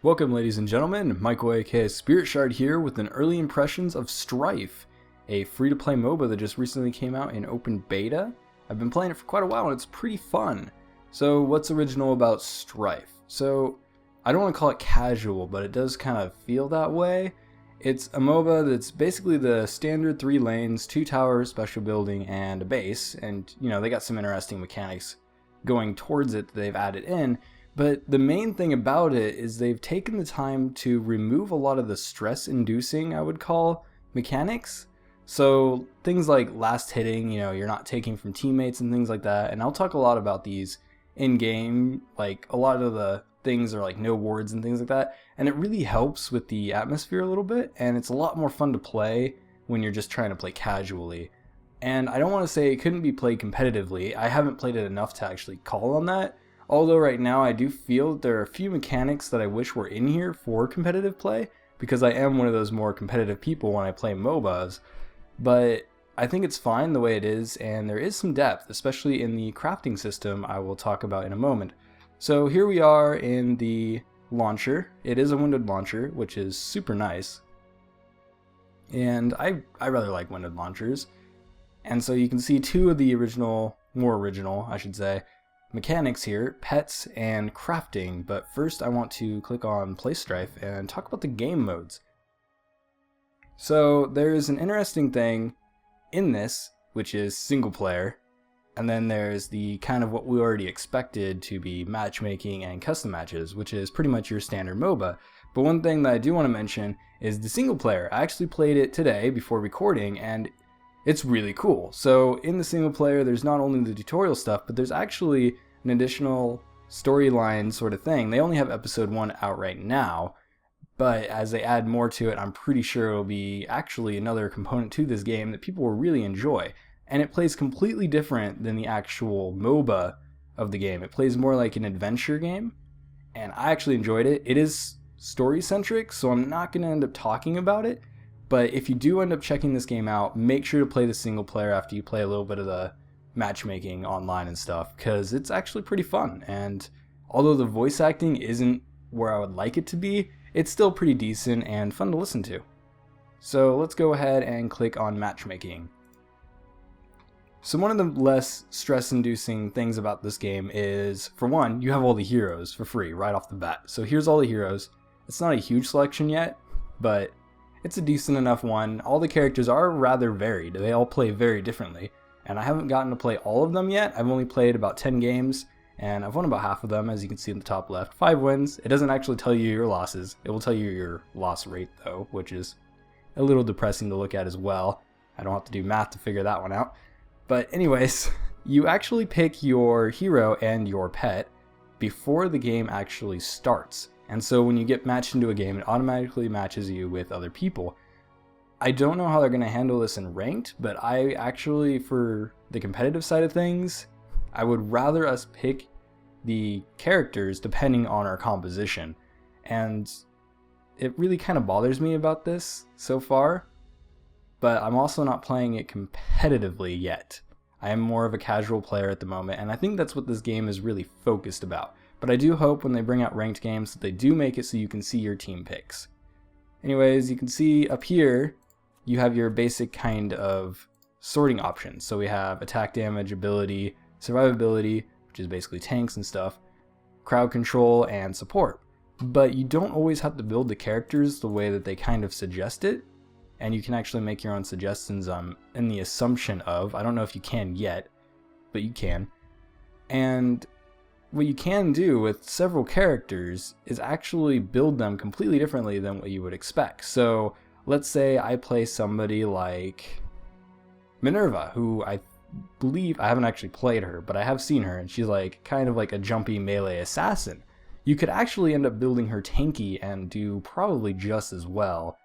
Welcome, ladies and gentlemen. Michael aka Spirit Shard here with an early impressions of Strife, a free-to-play MOBA that just recently came out in open beta. I've been playing it for quite a while and it's pretty fun. So what's original about Strife? So I don't want to call it casual, but it does kind of feel that way. It's a MOBA that's basically the standard 3 lanes, 2 towers, special building, and a base, and they got some interesting mechanics going towards it that they've added in. But the main thing about it is they've taken the time to remove a lot of the stress-inducing, I would call, mechanics. So things like last hitting, you're not taking from teammates and things like that. And I'll talk a lot about these in-game, like a lot of the things are like no wards and things like that. And it really helps with the atmosphere a little bit. And it's a lot more fun to play when you're just trying to play casually. And I don't want to say it couldn't be played competitively. I haven't played it enough to actually call on that. Although right now I do feel that there are a few mechanics that I wish were in here for competitive play, because I am one of those more competitive people when I play MOBAs, but I think it's fine the way it is, and there is some depth, especially in the crafting system I will talk about in a moment. So here we are in the launcher. It is a windowed launcher, which is super nice, and I rather like windowed launchers. And so you can see two of the more original, I should say, mechanics here, pets and crafting. But first I want to click on Play Strife and talk about the game modes. So there's an interesting thing in this, which is single player, and then there's the kind of what we already expected to be matchmaking and custom matches, which is pretty much your standard MOBA. But one thing that I do want to mention is the single player. I actually played it today before recording, and it's really cool. So in the single player, there's not only the tutorial stuff, but there's actually an additional storyline sort of thing. They only have episode 1 out right now, but as they add more to it, I'm pretty sure it'll be actually another component to this game that people will really enjoy. And it plays completely different than the actual MOBA of the game. It plays more like an adventure game, and I actually enjoyed it. It is story-centric, so I'm not going to end up talking about it. But if you do end up checking this game out, make sure to play the single player after you play a little bit of the matchmaking online and stuff, because it's actually pretty fun. And although the voice acting isn't where I would like it to be, it's still pretty decent and fun to listen to. So let's go ahead and click on matchmaking. So one of the less stress-inducing things about this game is, for one, you have all the heroes for free right off the bat. So here's all the heroes. It's not a huge selection yet, but it's a decent enough one. All the characters are rather varied. They all play very differently, and I haven't gotten to play all of them yet. I've only played about 10 games, and I've won about half of them, as you can see in the top left. 5 wins. It doesn't actually tell you your losses. It will tell you your loss rate, though, which is a little depressing to look at as well. I don't have to do math to figure that one out. But anyways, you actually pick your hero and your pet before the game actually starts. And so when you get matched into a game, it automatically matches you with other people. I don't know how they're going to handle this in ranked, but I actually, for the competitive side of things, I would rather us pick the characters depending on our composition. And it really kind of bothers me about this so far, but I'm also not playing it competitively yet. I am more of a casual player at the moment, and I think that's what this game is really focused about. But I do hope when they bring out ranked games that they do make it so you can see your team picks. Anyways, you can see up here, you have your basic kind of sorting options. So we have attack damage, ability, survivability, which is basically tanks and stuff, crowd control, and support. But you don't always have to build the characters the way that they kind of suggest it. And you can actually make your own suggestions in the assumption of, I don't know if you can yet, but you can. And what you can do with several characters is actually build them completely differently than what you would expect. So let's say I play somebody like Minerva, who I believe, I haven't actually played her, but I have seen her, and she's like kind of like a jumpy melee assassin. You could actually end up building her tanky and do probably just as well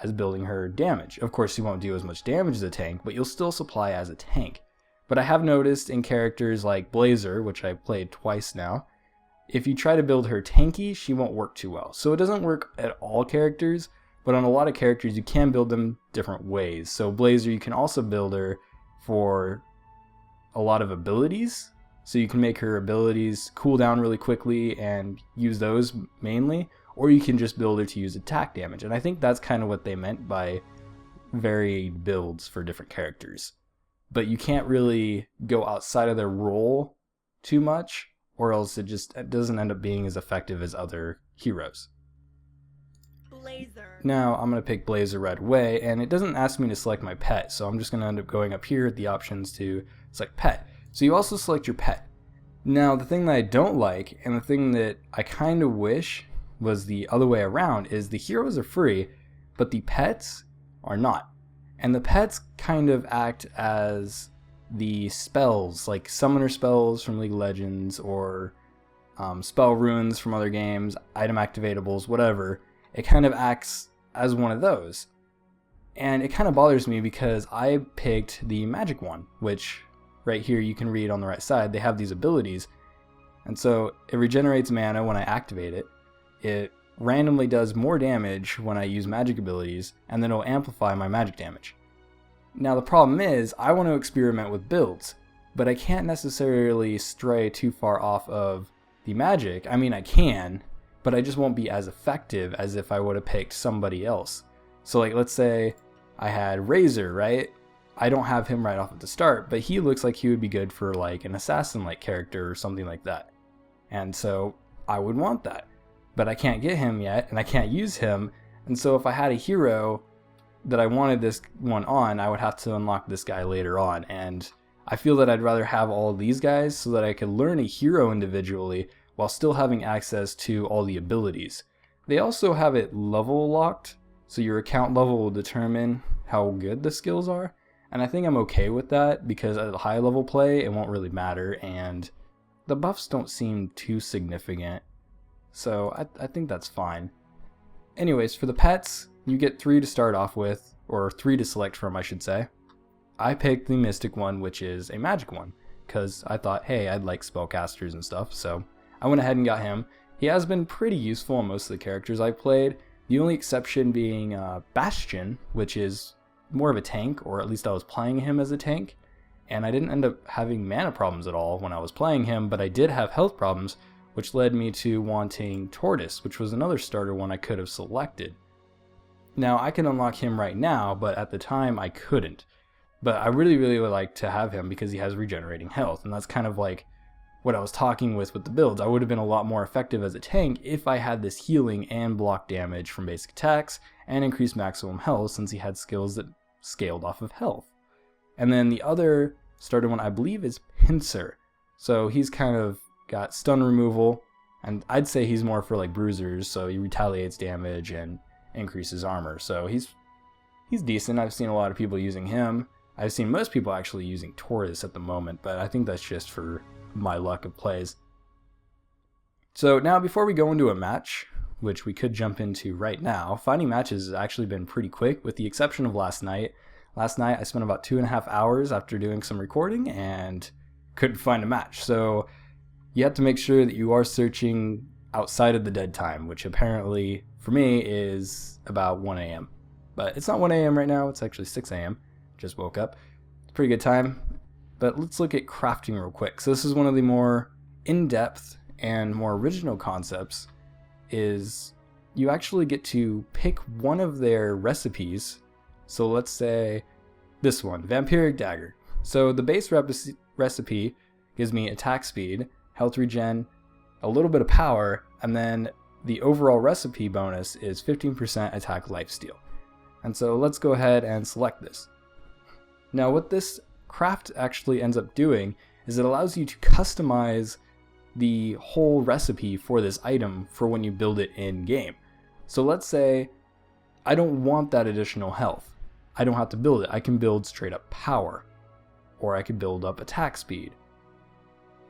as building her damage. Of course, you won't do as much damage as a tank, but you'll still supply as a tank. But I have noticed in characters like Blazer, which I've played twice now, if you try to build her tanky, she won't work too well. So it doesn't work at all characters, but on a lot of characters you can build them different ways. So Blazer, you can also build her for a lot of abilities. So you can make her abilities cool down really quickly and use those mainly, or you can just build her to use attack damage. And I think that's kind of what they meant by varied builds for different characters. But you can't really go outside of their role too much, or else it doesn't end up being as effective as other heroes. Blazer. Now I'm going to pick Blazer right away, and it doesn't ask me to select my pet, so I'm just going to end up going up here at the options to select pet. So you also select your pet. Now the thing that I don't like, and the thing that I kind of wish was the other way around, is the heroes are free, but the pets are not. And the pets kind of act as the spells, like summoner spells from League of Legends, or spell runes from other games, item activatables, whatever. It kind of acts as one of those. And it kind of bothers me because I picked the magic one, which right here you can read on the right side, they have these abilities. And so it regenerates mana when I activate it. It randomly does more damage when I use magic abilities, and then it'll amplify my magic damage. Now the problem is, I want to experiment with builds, but I can't necessarily stray too far off of the magic. I mean, I can, but I just won't be as effective as if I would have picked somebody else. So like, let's say I had Razor, right? I don't have him right off at the start, but he looks like he would be good for like an assassin-like character or something like that. And so I would want that, but I can't get him yet, and I can't use him. And so if I had a hero that I wanted this one on, I would have to unlock this guy later on. And I feel that I'd rather have all these guys so that I could learn a hero individually while still having access to all the abilities. They also have it level locked, so your account level will determine how good the skills are. And I think I'm okay with that because at a high level play, it won't really matter, and the buffs don't seem too significant. So I think that's fine. Anyways, for the pets, you get 3 to start off with, or 3 to select from, I should say. I picked the Mystic one, which is a magic one, because I thought, hey, I'd like spellcasters and stuff, so I went ahead and got him. He has been pretty useful on most of the characters I've played, the only exception being Bastion, which is more of a tank, or at least I was playing him as a tank, and I didn't end up having mana problems at all when I was playing him, but I did have health problems, which led me to wanting Tortoise, which was another starter one I could have selected. Now I can unlock him right now, but at the time I couldn't. But I really would like to have him because he has regenerating health, and that's kind of like what I was talking with the builds. I would have been a lot more effective as a tank if I had this healing and block damage from basic attacks and increased maximum health, since he had skills that scaled off of health. And then the other starter one I believe is Pincer. So he's kind of got stun removal, and I'd say he's more for like bruisers, so he retaliates damage and increases armor. So he's decent. I've seen a lot of people using him. I've seen most people actually using Tortoise at the moment, but I think that's just for my luck of plays. So now before we go into a match, which we could jump into right now, finding matches has actually been pretty quick with the exception of last night. Last night I spent about 2.5 hours after doing some recording and couldn't find a match. So you have to make sure that you are searching outside of the dead time, which apparently for me is about 1 a.m. But it's not 1 a.m. right now, it's actually 6 a.m. Just woke up. It's a pretty good time. But let's look at crafting real quick. So this is one of the more in-depth and more original concepts, is you actually get to pick one of their recipes. So let's say this one, Vampiric Dagger. So the base recipe gives me attack speed, health regen, a little bit of power, and then the overall recipe bonus is 15% attack lifesteal. And so let's go ahead and select this. Now what this craft actually ends up doing is it allows you to customize the whole recipe for this item for when you build it in game. So let's say I don't want that additional health. I don't have to build it. I can build straight up power, or I could build up attack speed.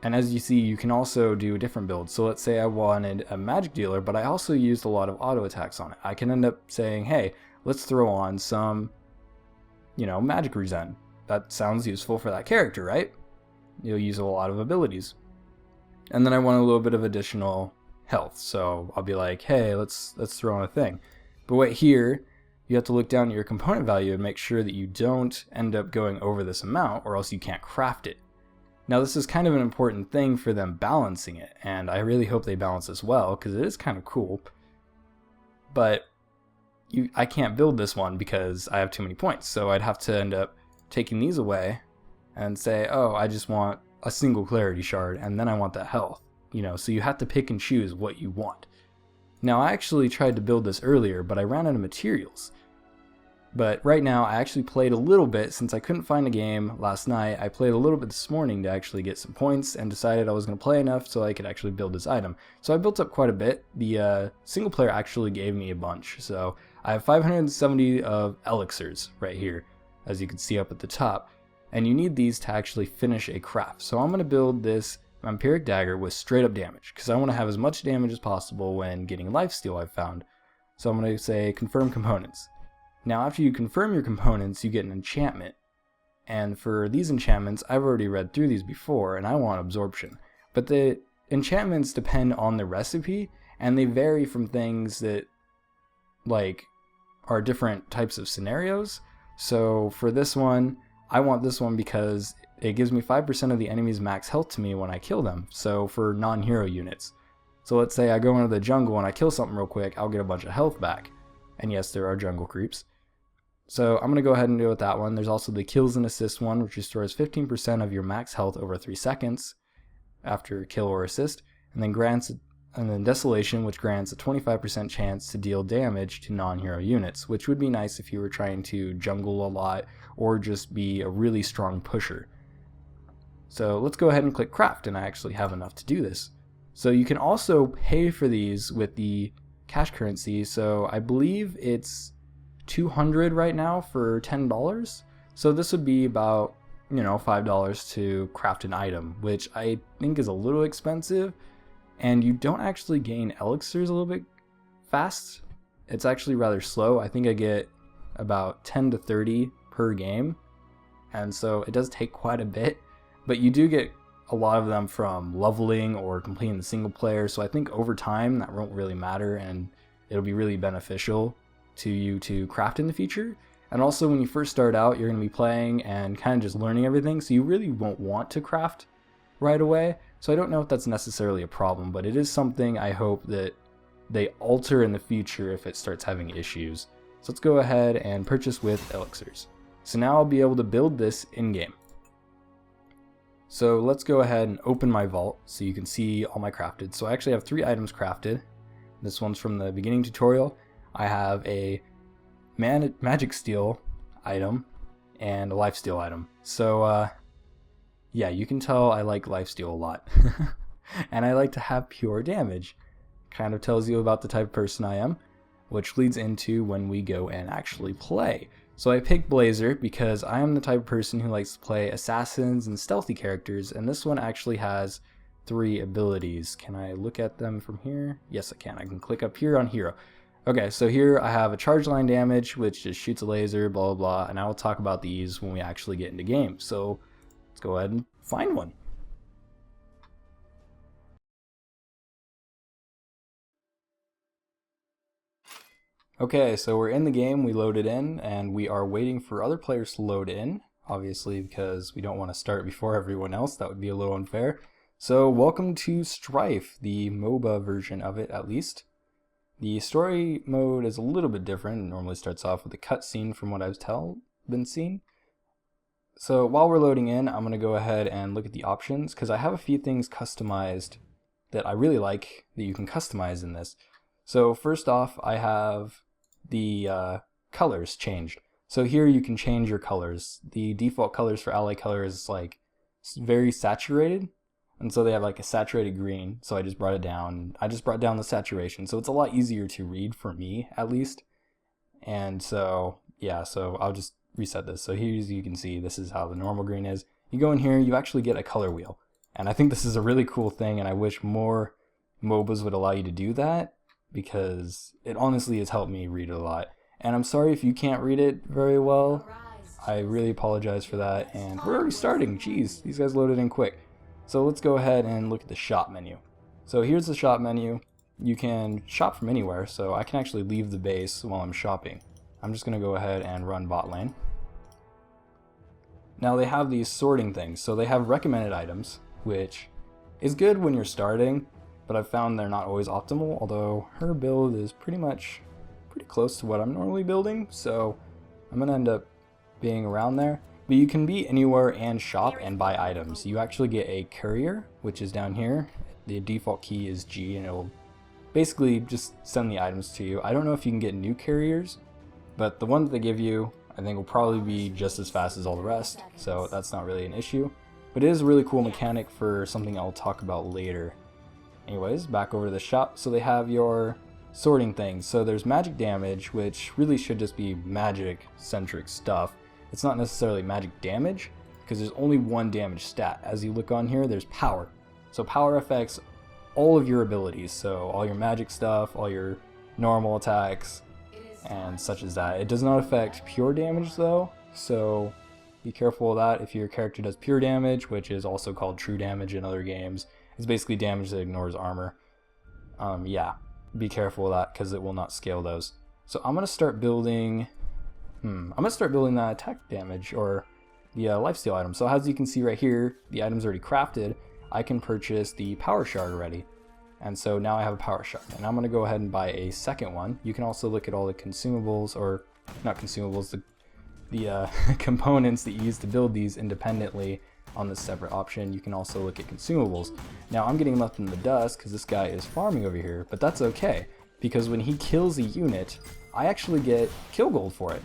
And as you see, you can also do different builds. So let's say I wanted a magic dealer, but I also used a lot of auto attacks on it. I can end up saying, hey, let's throw on some, magic regen. That sounds useful for that character, right? You'll use a lot of abilities. And then I want a little bit of additional health. So I'll be like, hey, let's throw on a thing. But wait, here, you have to look down at your component value and make sure that you don't end up going over this amount, or else you can't craft it. Now this is kind of an important thing for them balancing it, and I really hope they balance this well, because it is kind of cool. But I can't build this one because I have too many points, so I'd have to end up taking these away and say, oh, I just want a single clarity shard, and then I want that health. You know, so you have to pick and choose what you want. Now I actually tried to build this earlier, but I ran out of materials. But right now I actually played a little bit. Since I couldn't find a game last night, I played a little bit this morning to actually get some points and decided I was going to play enough so I could actually build this item. So I built up quite a bit. The single player actually gave me a bunch. So I have 570 of elixirs right here, as you can see up at the top. And you need these to actually finish a craft. So I'm going to build this vampiric dagger with straight up damage, because I want to have as much damage as possible when getting lifesteal I've found. So I'm going to say confirm components. Now after you confirm your components, you get an enchantment. And for these enchantments, I've already read through these before, and I want absorption. But the enchantments depend on the recipe, and they vary from things that like are different types of scenarios. So for this one, I want this one because it gives me 5% of the enemy's max health to me when I kill them. So for non-hero units. So let's say I go into the jungle and I kill something real quick, I'll get a bunch of health back. And yes, there are jungle creeps. So I'm going to go ahead and do it with that one. There's also the kills and assist one, which restores 15% of your max health over 3 seconds after kill or assist. And then desolation, which grants a 25% chance to deal damage to non-hero units, which would be nice if you were trying to jungle a lot or just be a really strong pusher. So let's go ahead and click craft, and I actually have enough to do this. So you can also pay for these with the cash currency. So I believe it's 200 right now for $10. So this would be about, $5 to craft an item, which I think is a little expensive. And you don't actually gain elixirs a little bit fast. It's actually rather slow. I think I get about 10 to 30 per game. And so it does take quite a bit. But you do get a lot of them from leveling or completing the single player. So I think over time that won't really matter, and it'll be really beneficial to you to craft in the future. And also when you first start out, you're going to be playing and kind of just learning everything. So you really won't want to craft right away. So I don't know if that's necessarily a problem, but it is something I hope that they alter in the future if it starts having issues. So let's go ahead and purchase with elixirs. So now I'll be able to build this in-game. So let's go ahead and open my vault so you can see all my crafted. So I actually have 3 items crafted. This one's from the beginning tutorial. I have a magic steel item and a lifesteal item. So yeah, you can tell I like lifesteal a lot. And I like to have pure damage. Kind of tells you about the type of person I am, which leads into when we go and actually play. So I picked Blazer because I am the type of person who likes to play assassins and stealthy characters, and this one actually has 3 abilities. Can I look at them from here? Yes, I can. I can click up here on hero. Okay, so here I have a charge line damage, which just shoots a laser, blah, blah, blah, and I will talk about these when we actually get into game. So let's go ahead and find one. Okay, so we're in the game, we loaded in, and we are waiting for other players to load in, obviously because we don't want to start before everyone else. That would be a little unfair. So welcome to Strife, the MOBA version of it at least. The story mode is a little bit different. It normally starts off with a cutscene from what I've been seeing. So while we're loading in, I'm going to go ahead and look at the options, because I have a few things customized that I really like that you can customize in this. So first off, I have the colors changed. So here you can change your colors. The default colors for ally color is like very saturated, and so they have like a saturated green. So I just brought it down. I just brought down the saturation, so it's a lot easier to read for me at least. And so yeah, so I'll just reset this. So here, as you can see, this is how the normal green is. You go in here, you actually get a color wheel, and I think this is a really cool thing, and I wish more MOBAs would allow you to do that, because it honestly has helped me read it a lot. And I'm sorry if you can't read it very well. I really apologize for that. And we're already starting. Jeez, these guys loaded in quick. So let's go ahead and look at the shop menu. So here's the shop menu. You can shop from anywhere, so I can actually leave the base while I'm shopping. I'm just going to go ahead and run bot lane. Now they have these sorting things, so they have recommended items, which is good when you're starting, but I've found they're not always optimal, although her build is pretty close to what I'm normally building, so I'm gonna end up being around there. But you can be anywhere and shop and buy items. You actually get a courier, which is down here. The default key is G, and it'll basically just send the items to you. I don't know if you can get new couriers, but the one that they give you I think will probably be just as fast as all the rest, so that's not really an issue. But it is a really cool mechanic for something I'll talk about later. Anyways, back over to the shop. So they have your sorting things. So there's magic damage, which really should just be magic centric stuff. It's not necessarily magic damage, because there's only one damage stat. As you look on here, there's power. So power affects all of your abilities, so all your magic stuff, all your normal attacks, and such as that. It does not affect pure damage though, so be careful of that. If your character does pure damage, which is also called true damage in other games, it's basically damage that ignores armor. Yeah, be careful of that because it will not scale those. So I'm gonna start building. I'm gonna start building that attack damage or the lifesteal item. So as you can see right here, the item's already crafted. I can purchase the power shard already. And so now I have a power shard, and I'm going to go ahead and buy a second one. You can also look at all the consumables, or not consumables, the components that you use to build these independently on this separate option. You can also look at consumables. Now I'm getting left in the dust because this guy is farming over here, but that's okay, because when he kills a unit, I actually get kill gold for it.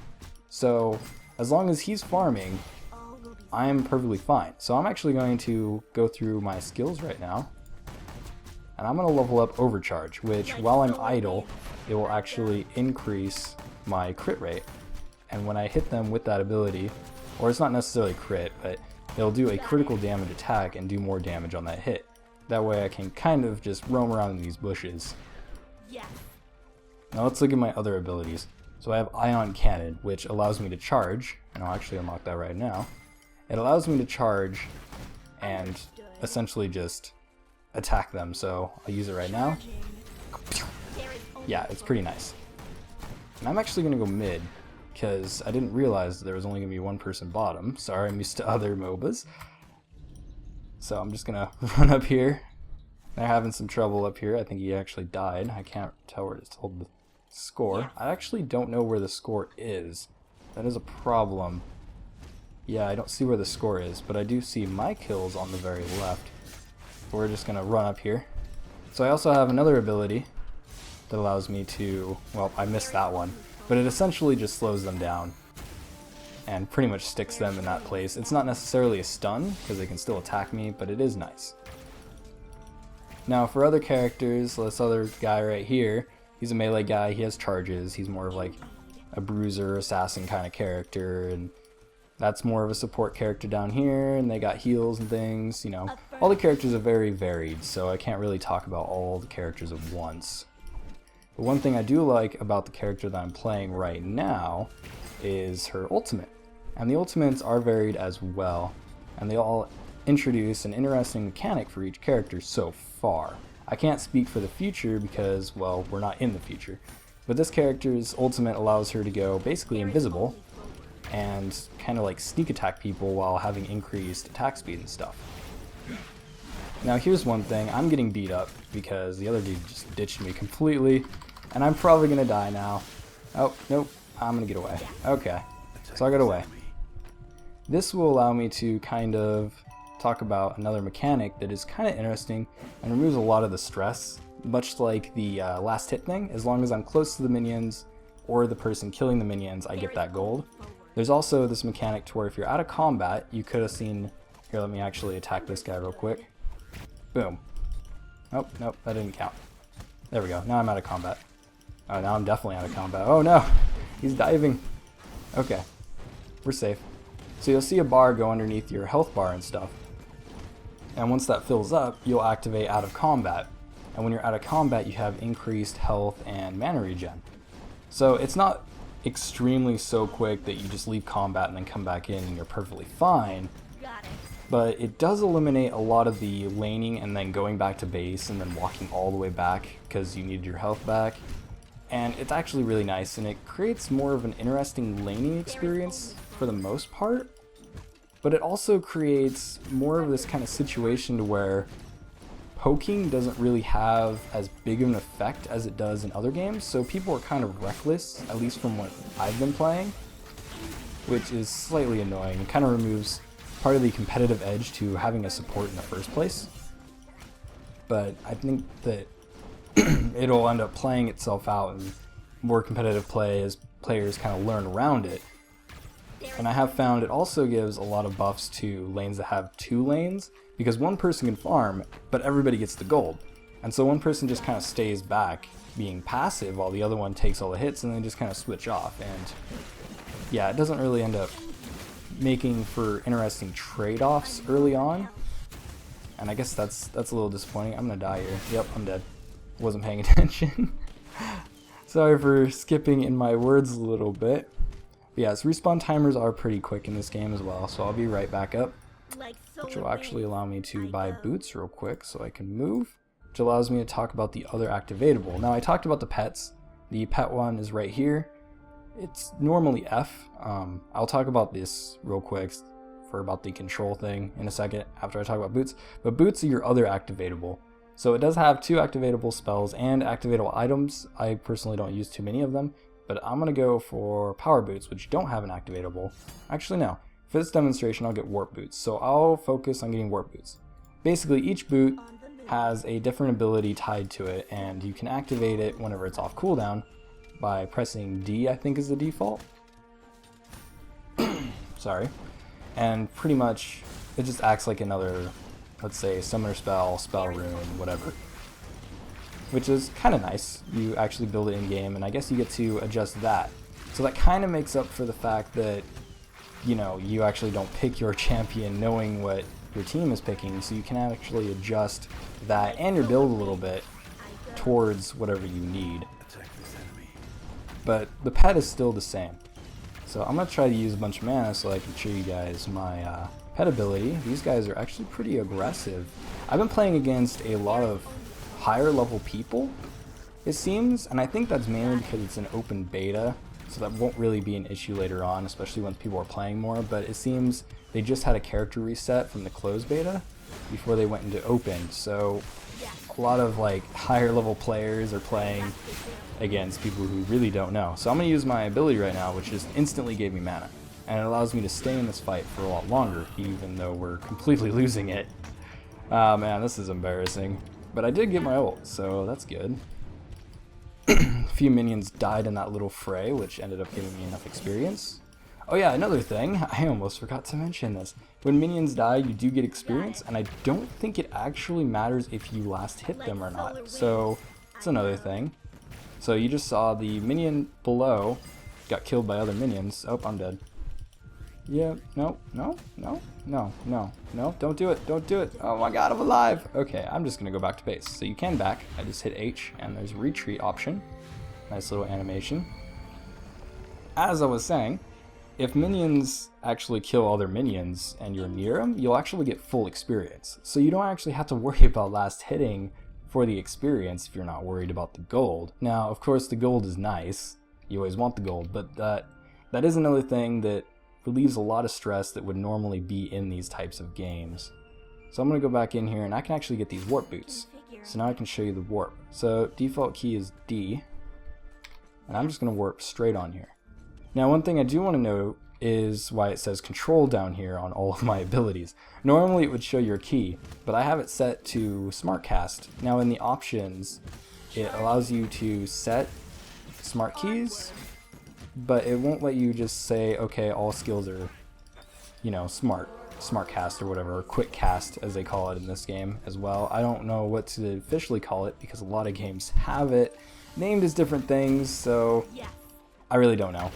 So as long as he's farming, I'm perfectly fine. So I'm actually going to go through my skills right now. And I'm going to level up Overcharge, which while I'm idle, it will actually increase my crit rate. And when I hit them with that ability, or it's not necessarily crit, but it'll do a critical damage attack and do more damage on that hit. That way I can kind of just roam around in these bushes. Now let's look at my other abilities. So I have Ion Cannon, which allows me to charge, and I'll actually unlock that right now. It allows me to charge and essentially just attack them, so I'll use it right now. Yeah, it's pretty nice. And I'm actually going to go mid, because I didn't realize there was only going to be one person bottom. Sorry, I'm used to other MOBAs. So I'm just going to run up here. They're having some trouble up here. I think he actually died. I can't tell where it's told the score. I actually don't know where the score is. That is a problem. Yeah, I don't see where the score is, but I do see my kills on the very left. We're just going to run up here. So I also have another ability that allows me to, well, I missed that one, but it essentially just slows them down and pretty much sticks them in that place. It's not necessarily a stun, because they can still attack me, but it is nice. Now for other characters, this other guy right here, he's a melee guy, he has charges, he's more of like a bruiser, assassin kind of character, and that's more of a support character down here, and they got heals and things, you know. All the characters are very varied, so I can't really talk about all the characters at once. But one thing I do like about the character that I'm playing right now is her ultimate. And the ultimates are varied as well, and they all introduce an interesting mechanic for each character so far. I can't speak for the future because, well, we're not in the future. But this character's ultimate allows her to go basically invisible and kind of like sneak attack people while having increased attack speed and stuff. Now here's one thing, I'm getting beat up because the other dude just ditched me completely, and I'm probably gonna die now. Oh, nope, I'm gonna get away. Okay, so I got away. This will allow me to kind of talk about another mechanic that is kind of interesting and removes a lot of the stress, much like the last hit thing. As long as I'm close to the minions or the person killing the minions, I get that gold. There's also this mechanic to where if you're out of combat, you could have seen, here let me actually attack this guy real quick. Boom. Oh, nope, that didn't count. There we go, now I'm out of combat. Oh, now I'm definitely out of combat. Oh no, he's diving. Okay, we're safe. So you'll see a bar go underneath your health bar and stuff. And once that fills up, you'll activate out of combat. And when you're out of combat, you have increased health and mana regen. So it's not extremely so quick that you just leave combat and then come back in and you're perfectly fine. But it does eliminate a lot of the laning and then going back to base and then walking all the way back because you need your health back. And it's actually really nice, and it creates more of an interesting laning experience for the most part. but it also creates more of this kind of situation to where poking doesn't really have as big of an effect as it does in other games, so people are kind of reckless, at least from what I've been playing, which is slightly annoying. It kind of removes part of the competitive edge to having a support in the first place. But I think that it'll end up playing itself out in more competitive play as players kind of learn around it. And I have found it also gives a lot of buffs to lanes that have 2 lanes, because one person can farm, but everybody gets the gold. And so one person just kind of stays back being passive while the other one takes all the hits, and then just kind of switch off. And yeah, it doesn't really end up making for interesting trade-offs early on. And I guess that's a little disappointing. I'm gonna die here. Yep, I'm dead. Wasn't paying attention. Sorry for skipping in my words a little bit. But yes, respawn timers are pretty quick in this game as well, so I'll be right back up, which will actually allow me to buy boots real quick so I can move, which allows me to talk about the other activatable. Now, I talked about the pets. The pet one is right here. It's normally F. I'll talk about this real quick for about the control thing in a second after I talk about boots. But boots are your other activatable. So it does have 2 activatable spells and activatable items. I personally don't use too many of them, but I'm going to go for power boots, which don't have an activatable. Actually, no. For this demonstration, I'll get warp boots. So I'll focus on getting warp boots. Basically, each boot has a different ability tied to it, and you can activate it whenever it's off cooldown by pressing D, I think is the default. Sorry. And pretty much, it just acts like another, let's say, summoner spell, spell rune, whatever. Which is kind of nice. You actually build it in game, and I guess you get to adjust that. So that kind of makes up for the fact that, you know, you actually don't pick your champion knowing what your team is picking, so you can actually adjust that and your build a little bit towards whatever you need. But the pet is still the same. So I'm going to try to use a bunch of mana so I can show you guys my pet ability. These guys are actually pretty aggressive. I've been playing against a lot of higher level people, it seems, and I think that's mainly because it's an open beta, so that won't really be an issue later on, especially once people are playing more. But it seems they just had a character reset from the closed beta before they went into open, so a lot of like higher level players are playing against people who really don't know. So I'm going to use my ability right now, which just instantly gave me mana, and it allows me to stay in this fight for a lot longer, even though we're completely losing it. Man, this is embarrassing. But I did get my ult, so that's good. A few minions died in that little fray, which ended up giving me enough experience. Oh yeah, another thing, I almost forgot to mention this. When minions die, you do get experience, and I don't think it actually matters if you last hit them or not. So, it's another thing. So you just saw the minion below got killed by other minions. Oh, I'm dead. Yeah, no, no, no, no, no, no, don't do it, don't do it. Oh my god, I'm alive. Okay, I'm just gonna go back to base. So you can back. I just hit H, and there's a retreat option. Nice little animation. As I was saying, if minions actually kill other minions and you're near them, you'll actually get full experience. So you don't actually have to worry about last hitting for the experience if you're not worried about the gold. Now, of course, the gold is nice. You always want the gold, but that is another thing that relieves a lot of stress that would normally be in these types of games. So I'm going to go back in here, and I can actually get these warp boots. So now I can show you the warp. So default key is D, and I'm just going to warp straight on here. Now, one thing I do want to note is why it says control down here on all of my abilities. Normally it would show your key, but I have it set to smart cast. Now in the options, it allows you to set smart keys, but it won't let you just say, okay, all skills are, you know, smart cast or whatever, or quick cast as they call it in this game as well. I don't know what to officially call it because a lot of games have it named as different things, so I really don't know.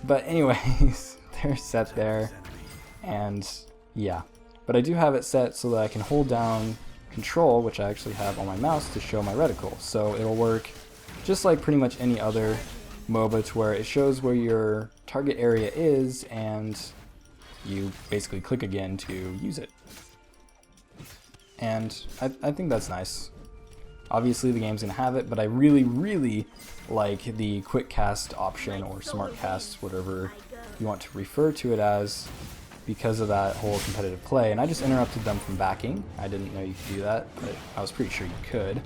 But anyways, they're set there, and yeah. But I do have it set so that I can hold down control, which I actually have on my mouse, to show my reticle. So it'll work just like pretty much any other MOBA, to where it shows where your target area is, and you basically click again to use it. And I think that's nice. Obviously the game's gonna have it, but I really like the quick cast option, or smart cast, whatever you want to refer to it as. because of that whole competitive play, and I just interrupted them from backing. I didn't know you could do that, but I was pretty sure you could.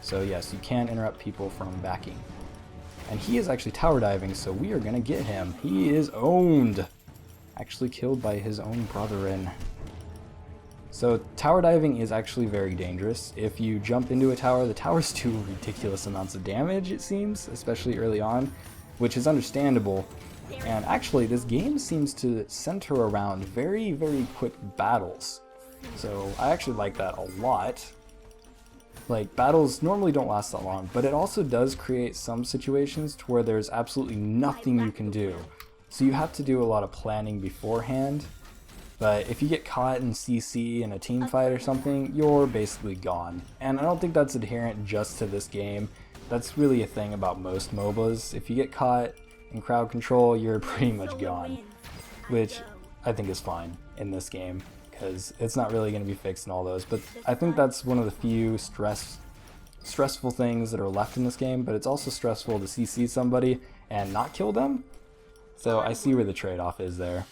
So yes, you can interrupt people from backing. And he is actually tower diving, so we are gonna get him. He is owned! Actually killed by his own brethren. So tower diving is actually very dangerous. If you jump into a tower, the towers do ridiculous amounts of damage, it seems, especially early on, which is understandable. And actually, this game seems to center around very, very quick battles. So I actually like that a lot. Like, battles normally don't last that long, but it also does create some situations to where there's absolutely nothing you can do. So you have to do a lot of planning beforehand. But if you get caught in CC in a team fight or something, you're basically gone. And I don't think that's inherent just to this game. That's really a thing about most MOBAs. If you get caught in crowd control, you're pretty much gone, which I think is fine in this game because it's not really going to be fixed in all those. But I think that's one of the few stressful things that are left in this game, but it's also stressful to CC somebody and not kill them. So I see where the trade-off is there.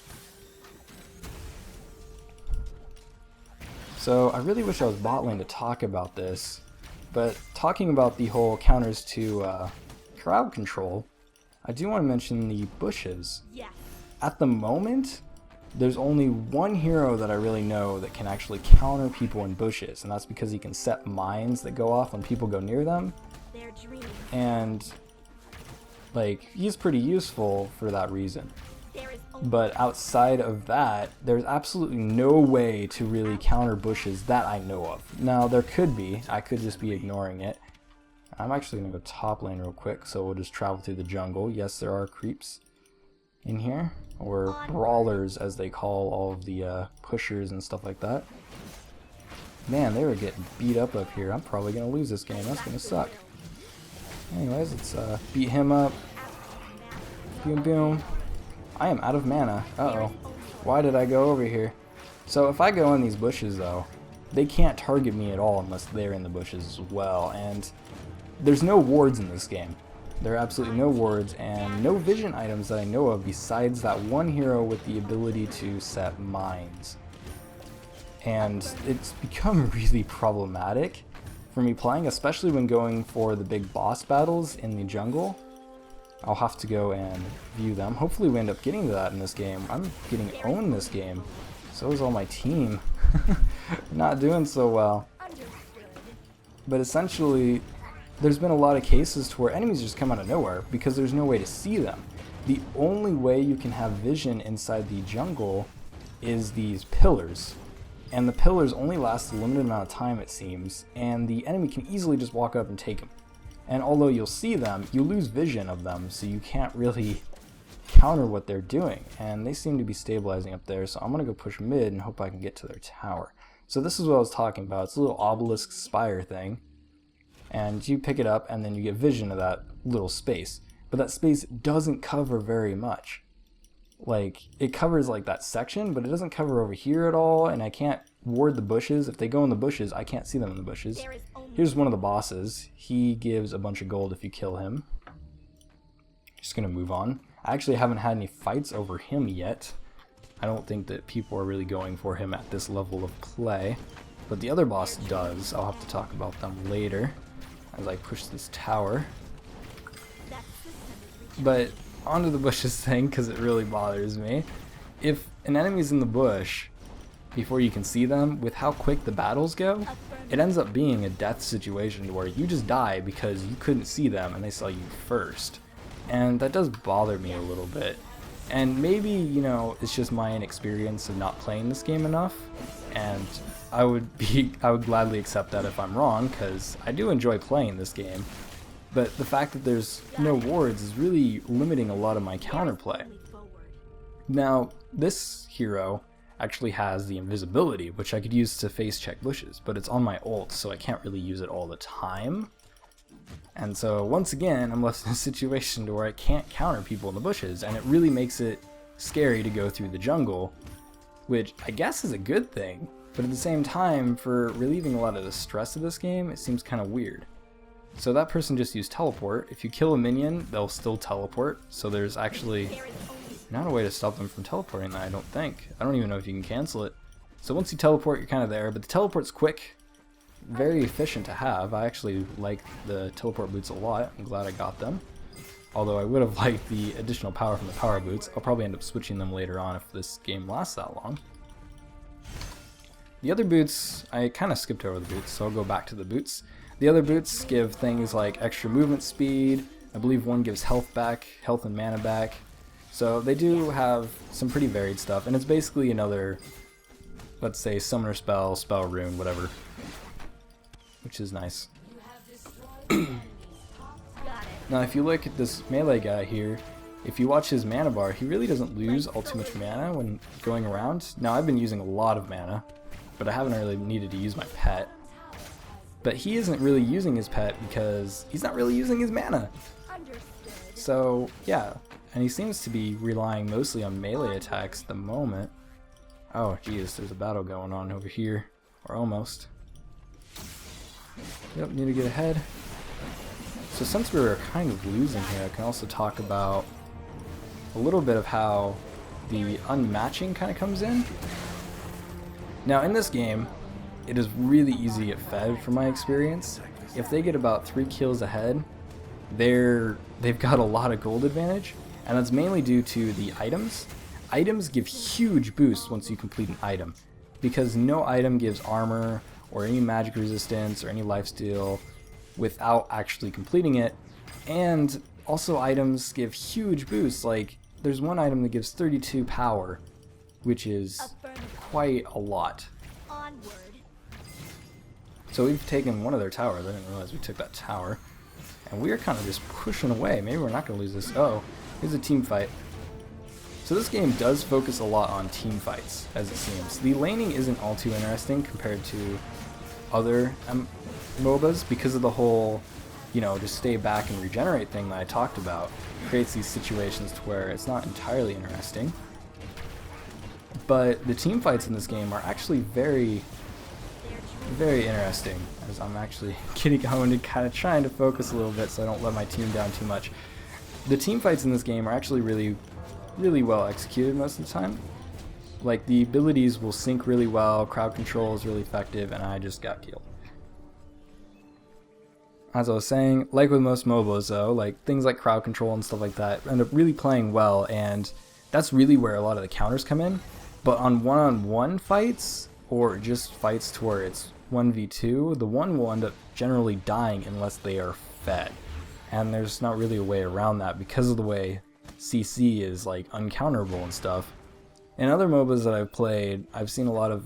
So I really wish I was bot lane to talk about this, but talking about the whole counters to crowd control, I do want to mention the bushes. Yes. At the moment, there's only one hero that I really know that can actually counter people in bushes, and that's because he can set mines that go off when people go near them. And like, he's pretty useful for that reason. But outside of that, there's absolutely no way to really counter bushes that I know of. Now, there could be. I could just be ignoring it. I'm actually going to go top lane real quick, so we'll just travel through the jungle. Yes, there are creeps in here, or brawlers as they call all of the pushers and stuff like that. Man, they were getting beat up here. I'm probably going to lose this game. That's going to suck. Anyways, let's beat him up. Boom, boom. I am out of mana. Uh-oh. Why did I go over here? So if I go in these bushes, though, they can't target me at all unless they're in the bushes as well. And there's no wards in this game. There are absolutely no wards and no vision items that I know of besides that one hero with the ability to set mines. And it's become really problematic for me playing, especially when going for the big boss battles in the jungle. I'll have to go and view them. Hopefully we end up getting to that in this game. I'm getting owned this game. So is all my team. Not doing so well. But essentially, there's been a lot of cases to where enemies just come out of nowhere because there's no way to see them. The only way you can have vision inside the jungle is these pillars. And the pillars only last a limited amount of time, it seems, and the enemy can easily just walk up and take them. And although you'll see them, you lose vision of them, so you can't really counter what they're doing. And they seem to be stabilizing up there, so I'm going to go push mid and hope I can get to their tower. So this is what I was talking about. It's a little obelisk spire thing. And you pick it up, and then you get vision of that little space. But that space doesn't cover very much. Like, it covers like that section, but it doesn't cover over here at all, and I can't ward the bushes. If they go in the bushes, I can't see them in the bushes. Here's one of the bosses. He gives a bunch of gold if you kill him. Just gonna move on. I actually haven't had any fights over him yet. I don't think that people are really going for him at this level of play. But the other boss does. I'll have to talk about them later as I push this tower. But onto the bushes thing, because it really bothers me. If an enemy's in the bush before you can see them, with how quick the battles go, it ends up being a death situation where you just die because you couldn't see them and they saw you first. And that does bother me a little bit. And maybe, you know, it's just my inexperience of not playing this game enough, and I would gladly accept that if I'm wrong, because I do enjoy playing this game. But the fact that there's no wards is really limiting a lot of my counterplay. Now, this hero actually has the invisibility, which I could use to face check bushes, but it's on my ult, so I can't really use it all the time. And so once again, I'm left in a situation to where I can't counter people in the bushes, and it really makes it scary to go through the jungle, which I guess is a good thing, but at the same time, for relieving a lot of the stress of this game, it seems kind of weird. So that person just used teleport. If you kill a minion, they'll still teleport, so there's actually Not a way to stop them from teleporting that, I don't think. I don't even know if you can cancel it. So once you teleport, you're kind of there, but the teleport's quick. Very efficient to have. I actually like the teleport boots a lot. I'm glad I got them. Although I would have liked the additional power from the power boots. I'll probably end up switching them later on if this game lasts that long. The other boots, I kind of skipped over the boots, so I'll go back to the boots. The other boots give things like extra movement speed. I believe one gives health back, health and mana back. So they do have some pretty varied stuff, and it's basically another, let's say, summoner spell, spell rune, whatever. Which is nice. Now if you look at this melee guy here, if you watch his mana bar, he really doesn't lose all too much mana when going around. Now I've been using a lot of mana, but I haven't really needed to use my pet. But he isn't really using his pet because he's not really using his mana. So yeah, and he seems to be relying mostly on melee attacks at the moment. Oh geez, there's a battle going on over here, or almost. Yep, need to get ahead. So since we were kind of losing here, I can also talk about a little bit of how the unmatching kind of comes in. Now in this game, it is really easy to get fed from my experience. If they get about 3 kills ahead, they've got a lot of gold advantage, and that's mainly due to the items. Items give huge boosts once you complete an item, because no item gives armor or any magic resistance or any lifesteal without actually completing it. And also items give huge boosts. Like there's one item that gives 32 power, which is quite a lot. So we've taken one of their towers. I didn't realize we took that tower, and we are kind of just pushing away. Maybe we're not going to lose this. Oh, here's a team fight. So this game does focus a lot on team fights, as it seems. The laning isn't all too interesting compared to other MOBAs because of the whole, you know, just stay back and regenerate thing that I talked about. It creates these situations to where it's not entirely interesting. But the team fights in this game are actually very, very interesting, as I'm actually getting home and kind of trying to focus a little bit so I don't let my team down too much. The team fights in this game are actually really well executed most of the time. Like the abilities will sync really well, crowd control is really effective, and I just got killed. As I was saying, like with most MOBAs though, like things like crowd control and stuff like that end up really playing well, and that's really where a lot of the counters come in. But on one-on-one fights, or just fights to where it's 1v2, the one will end up generally dying unless they are fed. And there's not really a way around that because of the way CC is like uncounterable and stuff. In other MOBAs that I've played, I've seen a lot of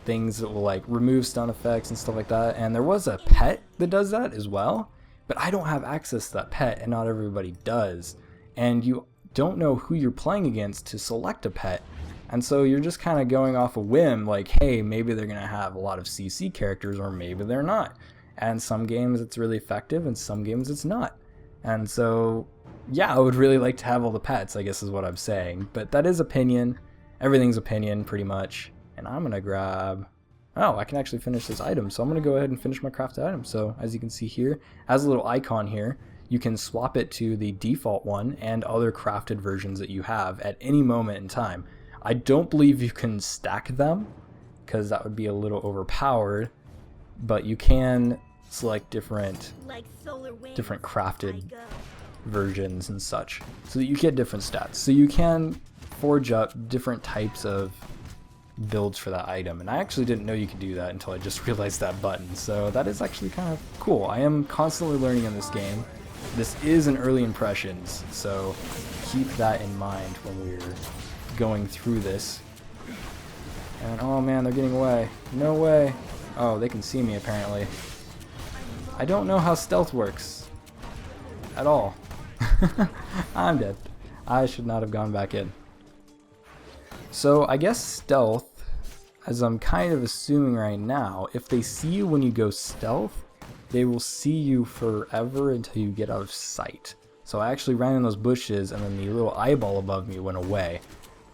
things that will like remove stun effects and stuff like that, and there was a pet that does that as well, but I don't have access to that pet, and not everybody does, and you don't know who you're playing against to select a pet, and so you're just kind of going off a whim, like, hey, maybe they're gonna have a lot of CC characters, or maybe they're not, and some games it's really effective and some games it's not. And so yeah, I would really like to have all the pets, I guess is what I'm saying, but that is opinion. Everything's opinion pretty much. And I'm gonna grab, oh, I can actually finish this item, so I'm gonna go ahead and finish my crafted item. So as you can see here, as a little icon here, you can swap it to the default one and other crafted versions that you have at any moment in time. I don't believe you can stack them because that would be a little overpowered, but you can select different crafted versions and such so that you get different stats. So you can forge up different types of builds for that item, and I actually didn't know you could do that until I just realized that button, so that is actually kind of cool. I am constantly learning in this game. This is an early impressions, so keep that in mind when we're going through this. And oh man, they're getting away. No way. Oh, they can see me apparently. I don't know how stealth works at all. I'm dead. I should not have gone back in. So I guess stealth, as I'm kind of assuming right now, if they see you when you go stealth, they will see you forever until you get out of sight. So I actually ran in those bushes and then the little eyeball above me went away.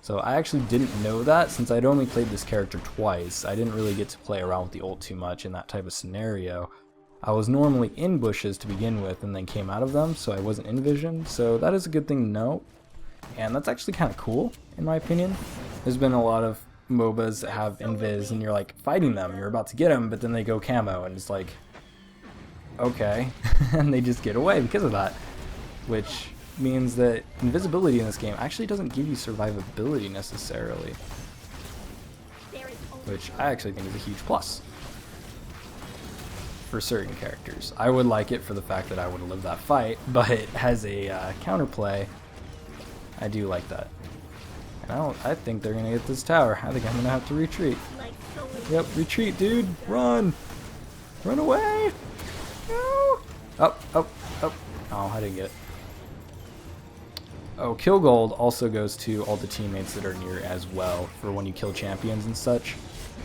So I actually didn't know that since I'd only played this character twice. I didn't really get to play around with the ult too much in that type of scenario. I was normally in bushes to begin with and then came out of them, so I wasn't in vision. So that is a good thing to know. and that's actually kind of cool in my opinion. There's been a lot of MOBAs that have invis and you're like fighting them, you're about to get them, but then they go camo and it's like, okay, and they just get away because of that, which means that invisibility in this game actually doesn't give you survivability necessarily, which I actually think is a huge plus for certain characters. I would like it for the fact that I would have lived that fight, but as a counterplay, I do like that. And I think they're gonna get this tower. I think I'm gonna have to retreat. Yep, retreat, dude. Run! Run away! No! Up, up, up. Oh, I didn't get it. Oh, kill gold also goes to all the teammates that are near as well for when you kill champions and such.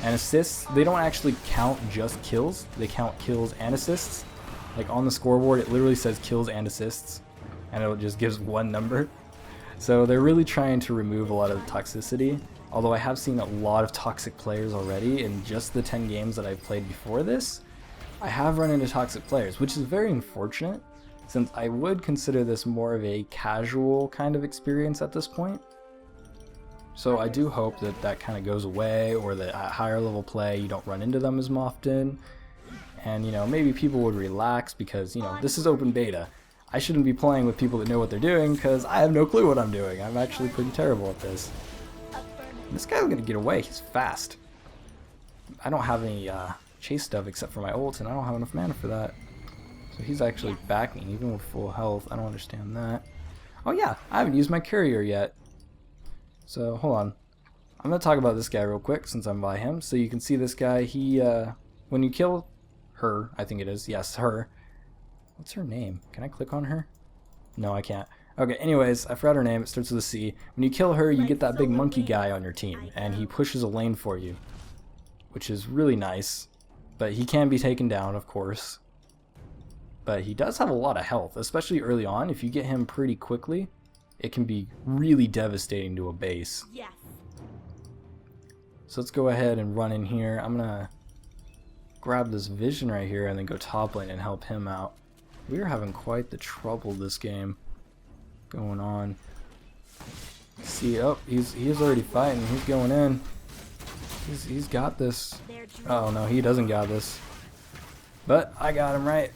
And assists, they don't actually count just kills, they count kills and assists. Like on the scoreboard it literally says kills and assists, and it just gives one number. So they're really trying to remove a lot of the toxicity, although I have seen a lot of toxic players already in just the 10 games that I've played before this. I have run into toxic players, which is very unfortunate, since I would consider this more of a casual kind of experience at this point. So I do hope that that kind of goes away, or that at higher level play you don't run into them as often. And you know, maybe people would relax because, you know, this is open beta. I shouldn't be playing with people that know what they're doing because I have no clue what I'm doing. I'm actually pretty terrible at this. This guy's gonna get away, he's fast. I don't have any chase stuff except for my ult, and I don't have enough mana for that. So he's actually backing even with full health. I don't understand that. Oh yeah, I haven't used my courier yet. So hold on, I'm gonna talk about this guy real quick since I'm by him. So you can see this guy, he when you kill her, I think it is, yes, her. What's her name? Can I click on her? No, I can't. Okay, anyways, I forgot her name, it starts with a C. When you kill her, you get that big monkey guy on your team, and he pushes a lane for you, which is really nice. But he can be taken down, of course. But he does have a lot of health, especially early on. If you get him pretty quickly, it can be really devastating to a base. Yes. So let's go ahead and run in here. I'm gonna grab this vision right here and then go top lane and help him out. We are having quite the trouble this game going on. See, oh, he is already fighting. He's going in. He's got this. Oh no, he doesn't got this. But I got him right.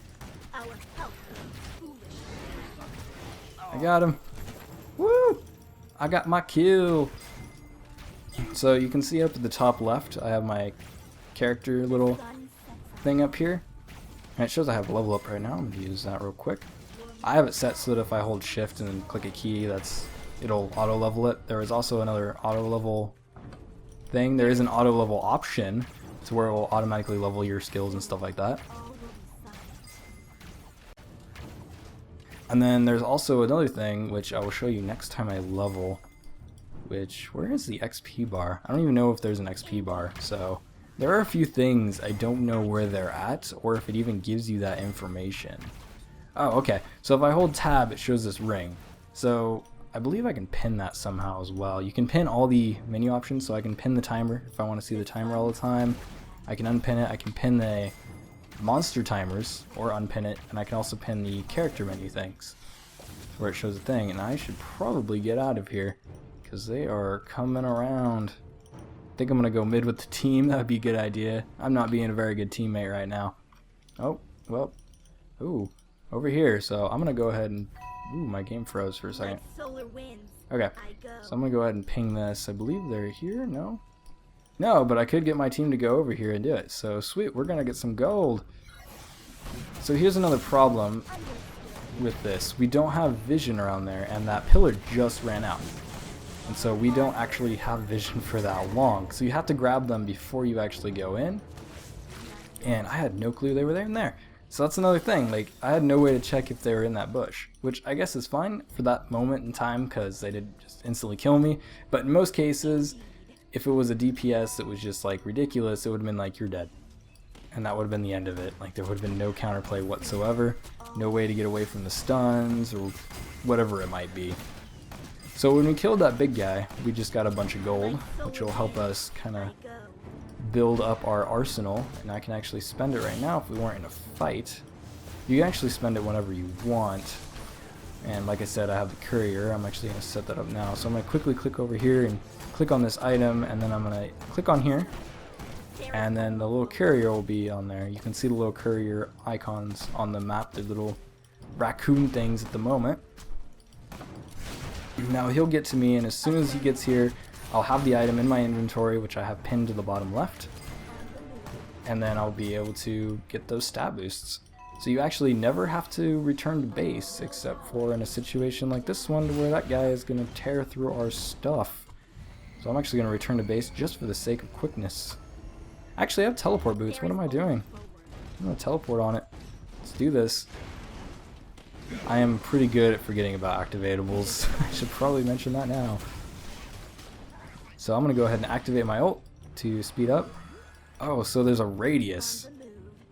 I got him. Woo! I got my kill. So you can see up at the top left, I have my character little thing up here. And it shows I have level up right now. I'm going to use that real quick. I have it set so that if I hold shift and then click a key, it'll auto level it. There is also another auto level thing. There is an auto level option to where it will automatically level your skills and stuff like that. And then there's also another thing which I will show you next time I level, which, where is the XP bar? I don't even know if there's an XP bar, so there are a few things I don't know where they're at or if it even gives you that information. Oh, okay, so if I hold tab it shows this ring, so I believe I can pin that somehow as well. You can pin all the menu options, so I can pin the timer if I want to see the timer all the time. I can unpin it, I can pin the monster timers or unpin it, and I can also pin the character menu things where it shows a thing. And I should probably get out of here because they are coming around. I think I'm gonna go mid with the team. That would be a good idea. I'm not being a very good teammate right now. Oh well, ooh, over here. So I'm gonna go ahead and my game froze for a second. Okay, so I'm gonna go ahead and ping this. I believe they're here. No, but I could get my team to go over here and do it. So sweet, we're gonna get some gold. So here's another problem with this. We don't have vision around there, and that pillar just ran out. And so we don't actually have vision for that long. So you have to grab them before you actually go in. And I had no clue they were there in there. So that's another thing, like I had no way to check if they were in that bush, which I guess is fine for that moment in time because they didn't just instantly kill me. But in most cases, if it was a DPS that was just like ridiculous, it would have been like, you're dead. And that would have been the end of it. Like there would have been no counterplay whatsoever, no way to get away from the stuns or whatever it might be. So when we killed that big guy, we just got a bunch of gold, which will help us kind of build up our arsenal. And I can actually spend it right now if we weren't in a fight. You can actually spend it whenever you want. And like I said, I have the courier. I'm actually going to set that up now. So I'm going to quickly click over here and click on this item, and then I'm going to click on here, and then the little courier will be on there. You can see the little courier icons on the map, the little raccoon things at the moment. Now he'll get to me, and as soon as he gets here, I'll have the item in my inventory, which I have pinned to the bottom left, and then I'll be able to get those stat boosts. So you actually never have to return to base, except for in a situation like this one where that guy is going to tear through our stuff. So I'm actually going to return to base just for the sake of quickness. Actually, I have teleport boots. What am I doing? I'm going to teleport on it. Let's do this. I am pretty good at forgetting about activatables. I should probably mention that now. So I'm going to go ahead and activate my ult to speed up. Oh, so there's a radius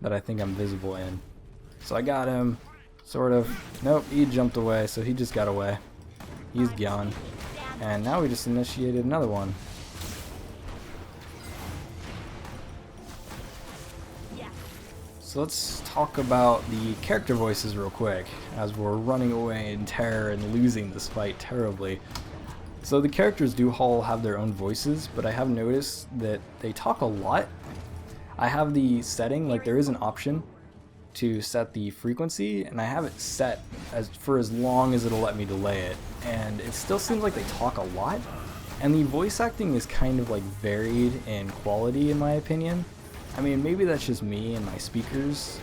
that I think I'm visible in. So I got him, sort of. Nope, he jumped away, so he just got away. He's gone. And now we just initiated another one. So let's talk about the character voices real quick, as we're running away in terror and losing this fight terribly. So the characters do all have their own voices, but I have noticed that they talk a lot. I have the setting, like there is an option to set the frequency, and I have it set for as long as it'll let me delay it, and it still seems like they talk a lot, and the voice acting is kind of like varied in quality in my opinion. I mean, maybe that's just me and my speakers,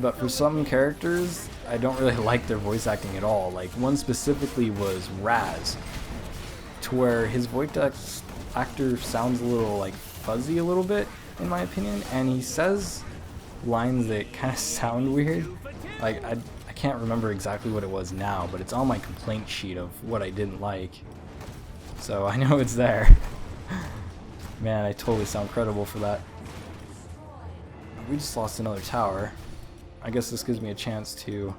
but for some characters I don't really like their voice acting at all. Like one specifically was Raz, to where his voice actor sounds a little like fuzzy a little bit in my opinion, and he says lines that kind of sound weird. Like I can't remember exactly what it was now, but it's on my complaint sheet of what I didn't like, so I know it's there. Man, I totally sound credible for that. We just lost another tower. I guess this gives me a chance to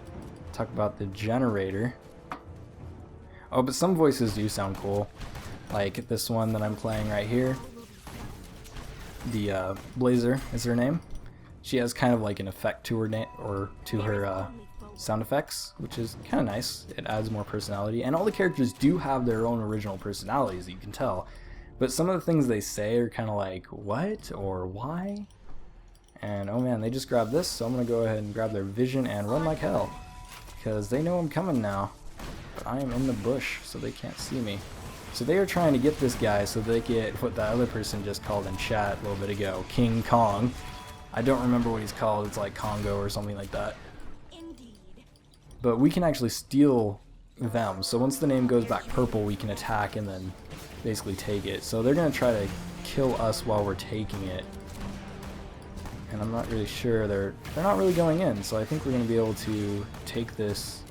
talk about the generator. Oh, but some voices do sound cool, like this one that I'm playing right here. The Blazer is her name. She has kind of like an effect to her name, or to her sound effects, which is kind of nice. It adds more personality, and all the characters do have their own original personalities, you can tell. But some of the things they say are kind of like, what or why? And oh man, they just grabbed this, so I'm gonna go ahead and grab their vision and run like hell, because they know I'm coming now. But I am in the bush, so they can't see me. So they are trying to get this guy so they get what that other person just called in chat a little bit ago, King Kong. I don't remember what he's called, it's like Congo or something like that. But we can actually steal them, so once the name goes back purple we can attack and then basically take it. So they're going to try to kill us while we're taking it. And I'm not really sure, they're not really going in, so I think we're going to be able to take this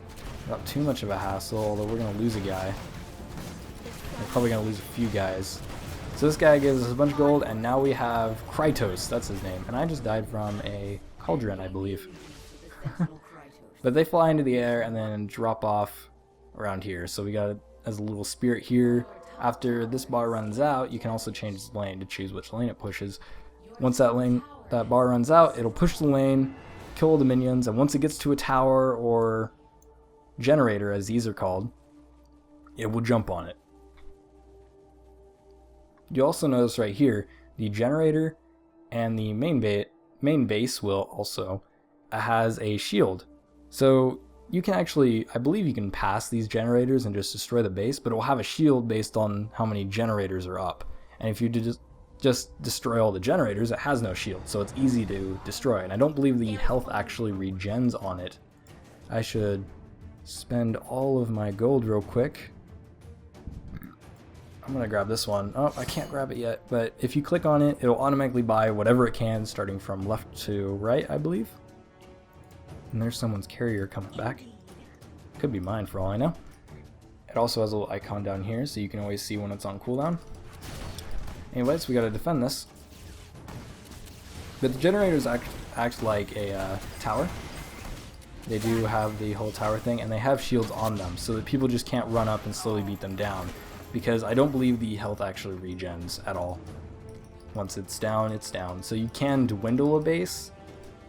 without too much of a hassle, although we're going to lose a guy. We're probably going to lose a few guys. So this guy gives us a bunch of gold, and now we have Krytos, that's his name. And I just died from a cauldron, I believe. But they fly into the air and then drop off around here. So we got it as a little spirit here. After this bar runs out, you can also change its lane to choose which lane it pushes. Once that bar runs out, it'll push the lane, kill all the minions, and once it gets to a tower or generator, as these are called, it will jump on it. You also notice right here, the generator and the main base will also has a shield. So you can actually, I believe you can pass these generators and just destroy the base, but it will have a shield based on how many generators are up. And if you just destroy all the generators, it has no shield, so it's easy to destroy. And I don't believe the health actually regens on it. I should spend all of my gold real quick. I'm gonna grab this one. Oh, I can't grab it yet, but if you click on it, it'll automatically buy whatever it can, starting from left to right, I believe. And there's someone's carrier coming back. Could be mine for all I know. It also has a little icon down here, so you can always see when it's on cooldown. Anyways, we gotta defend this. But the generators act like a tower. They do have the whole tower thing, and they have shields on them, so that people just can't run up and slowly beat them down. Because I don't believe the health actually regens at all. Once it's down, it's down. So you can dwindle a base,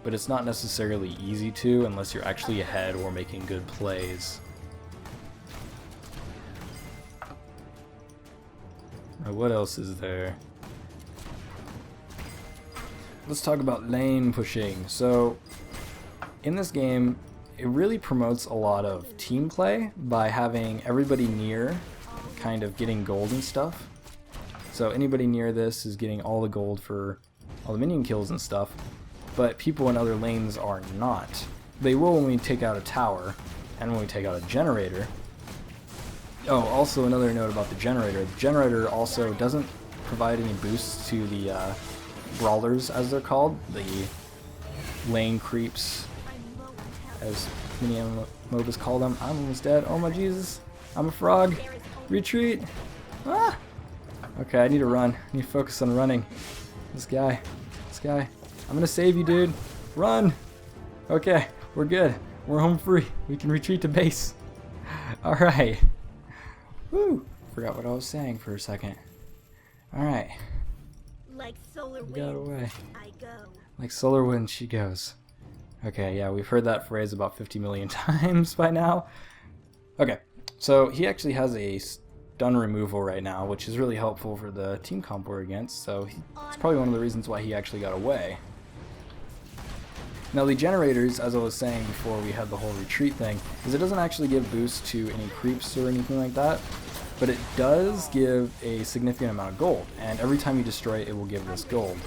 but it's not necessarily easy to unless you're actually ahead or making good plays. What else is there? Let's talk about lane pushing. So in this game, it really promotes a lot of team play by having everybody near kind of getting gold and stuff. So anybody near this is getting all the gold for all the minion kills and stuff, but people in other lanes are not. They will when we take out a tower and when we take out a generator. Oh, also another note about the generator. The generator also doesn't provide any boosts to the brawlers, as they're called, the lane creeps, as many MOBAs call them. I'm almost dead. Oh my Jesus. I'm a frog. Retreat. Ah! Okay, I need to run. I need to focus on running. This guy. I'm gonna save you, dude. Run! Okay, we're good. We're home free. We can retreat to base. Alright. Woo! Forgot what I was saying for a second. Alright. Like solar wind, Got away. I go. Like solar wind, she goes. Okay, yeah, we've heard that phrase about 50 million times by now. Okay, so he actually has a stun removal right now, which is really helpful for the team comp we're against, so it's probably one of the reasons why he actually got away. Now the generators, as I was saying before we had the whole retreat thing, is it doesn't actually give boost to any creeps or anything like that, but it does give a significant amount of gold, and every time you destroy it, it will give this gold.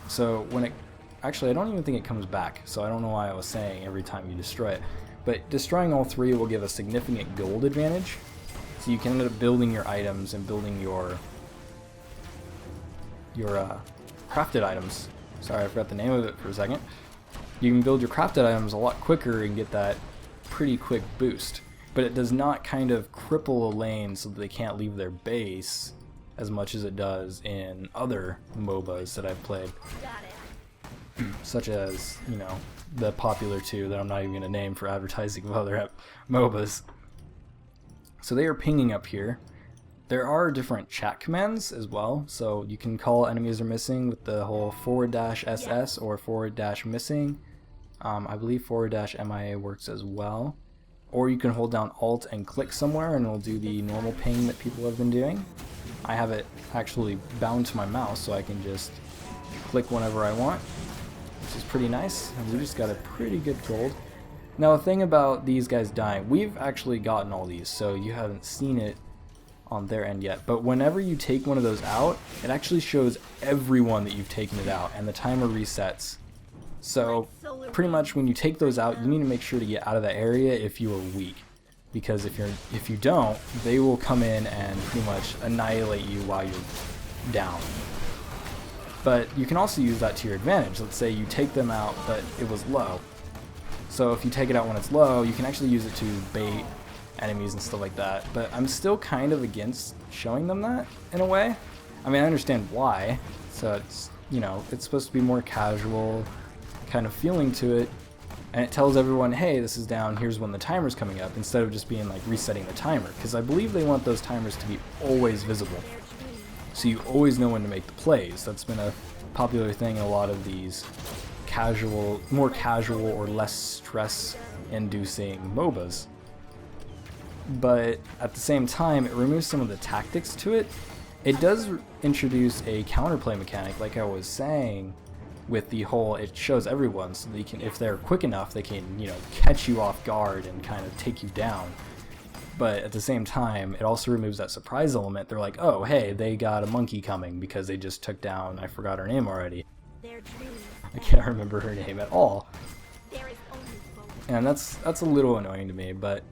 So when it, actually I don't even think it comes back, so I don't know why I was saying every time you destroy it, but destroying all three will give a significant gold advantage, so you can end up building your items and building your crafted items. Sorry, I forgot the name of it for a second. You can build your crafted items a lot quicker and get that pretty quick boost, but it does not kind of cripple a lane so that they can't leave their base as much as it does in other MOBAs that I've played. Such as, you know, the popular two that I'm not even going to name for advertising of other MOBAs. So they are pinging up here. There are different chat commands as well, so you can call enemies are missing with the whole /SS or /missing. I believe /MIA works as well. Or you can hold down Alt and click somewhere and it'll do the normal ping that people have been doing. I have it actually bound to my mouse so I can just click whenever I want, which is pretty nice. And we just got a pretty good gold. Now the thing about these guys dying, we've actually gotten all these, so you haven't seen it on their end yet, but whenever you take one of those out, it actually shows everyone that you've taken it out and the timer resets. So pretty much when you take those out, you need to make sure to get out of that area if you are weak, because if you don't, they will come in and pretty much annihilate you while you're down. But you can also use that to your advantage. Let's say you take them out but it was low, so if you take it out when it's low, you can actually use it to bait enemies and stuff like that, but I'm still kind of against showing them that in a way. I mean, I understand why, so it's, you know, it's supposed to be more casual kind of feeling to it, and it tells everyone, hey, this is down, here's when the timer's coming up, instead of just being like resetting the timer, because I believe they want those timers to be always visible, so you always know when to make the plays. That's been a popular thing in a lot of these casual, more casual or less stress inducing MOBAs. But at the same time, it removes some of the tactics to it. It does introduce a counterplay mechanic, like I was saying, with the whole, it shows everyone, so they can, if they're quick enough, they can, you know, catch you off guard and kind of take you down. But at the same time, it also removes that surprise element. They're like, oh, hey, they got a monkey coming because they just took down, I forgot her name already. I can't remember her name at all. And that's a little annoying to me, but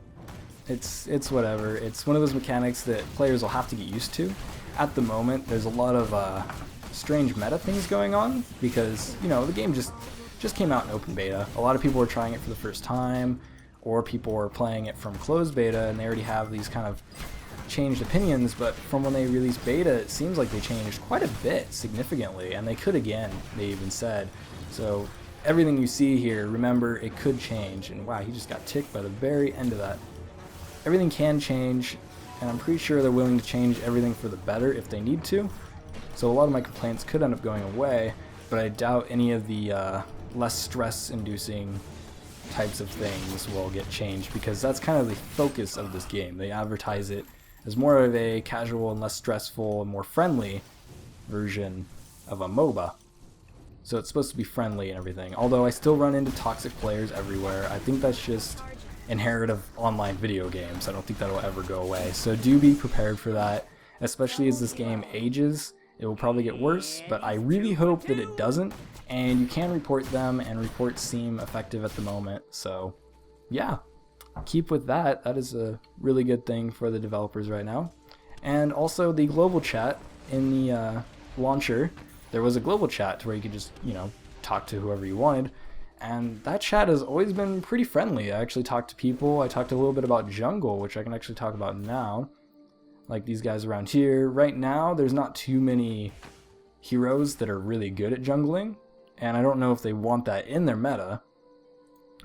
it's whatever. It's one of those mechanics that players will have to get used to. At the moment, there's a lot of strange meta things going on because, you know, the game just came out in open beta. A lot of people are trying it for the first time, or people are playing it from closed beta and they already have these kind of changed opinions, but from when they released beta, it seems like they changed quite a bit significantly, and they could again, they even said. So everything you see here, remember, it could change. And wow, he just got ticked by the very end of that. Everything can change, and I'm pretty sure they're willing to change everything for the better if they need to. So a lot of my complaints could end up going away, but I doubt any of the less stress-inducing types of things will get changed, because that's kind of the focus of this game. They advertise it as more of a casual and less stressful and more friendly version of a MOBA. So it's supposed to be friendly and everything, although I still run into toxic players everywhere. I think that's just inherent of online video games. I don't think that'll ever go away, so do be prepared for that, especially as this game ages. It will probably get worse, but I really hope that it doesn't, and you can report them, and reports seem effective at the moment, so yeah, keep with that. That is a really good thing for the developers right now. And also the global chat in the launcher, there was a global chat to where you could just, you know, talk to whoever you wanted, and that chat has always been pretty friendly. I actually talked to people. I talked a little bit about jungle, which I can actually talk about now, like these guys around here. Right now there's not too many heroes that are really good at jungling, and I don't know if they want that in their meta,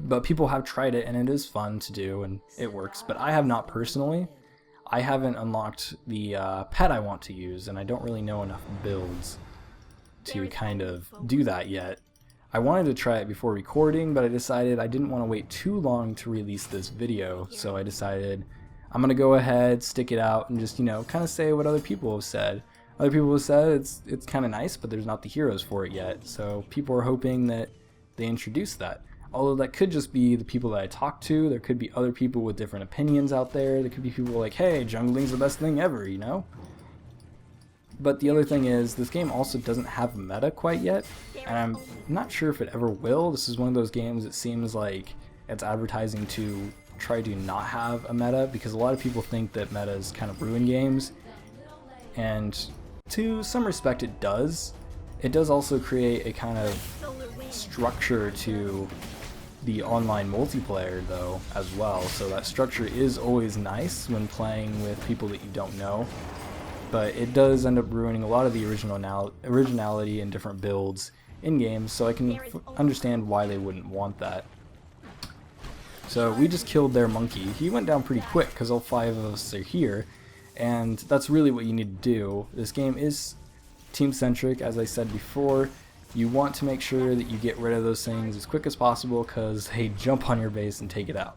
but people have tried it and it is fun to do and it works, but I have not personally. I haven't unlocked the pet I want to use, and I don't really know enough builds to kind of do that yet. I wanted to try it before recording, but I decided I didn't want to wait too long to release this video, so I decided I'm going to go ahead, stick it out, and just, you know, kind of say what other people have said. Other people have said it's kind of nice, but there's not the heroes for it yet, so people are hoping that they introduce that. Although that could just be the people that I talk to. There could be other people with different opinions out there. There could be people like, hey, jungling's the best thing ever, you know? But the other thing is, this game also doesn't have a meta quite yet, and I'm not sure if it ever will. This is one of those games that seems like it's advertising to try to not have a meta, because a lot of people think that metas kind of ruin games, and to some respect it does. It does also create a kind of structure to the online multiplayer though as well, so that structure is always nice when playing with people that you don't know, but it does end up ruining a lot of the originality and different builds in games, so I can understand why they wouldn't want that. So we just killed their monkey. He went down pretty quick because all 5 of us are here, and that's really what you need to do. This game is team centric, as I said before. You want to make sure that you get rid of those things as quick as possible because they jump on your base and take it out.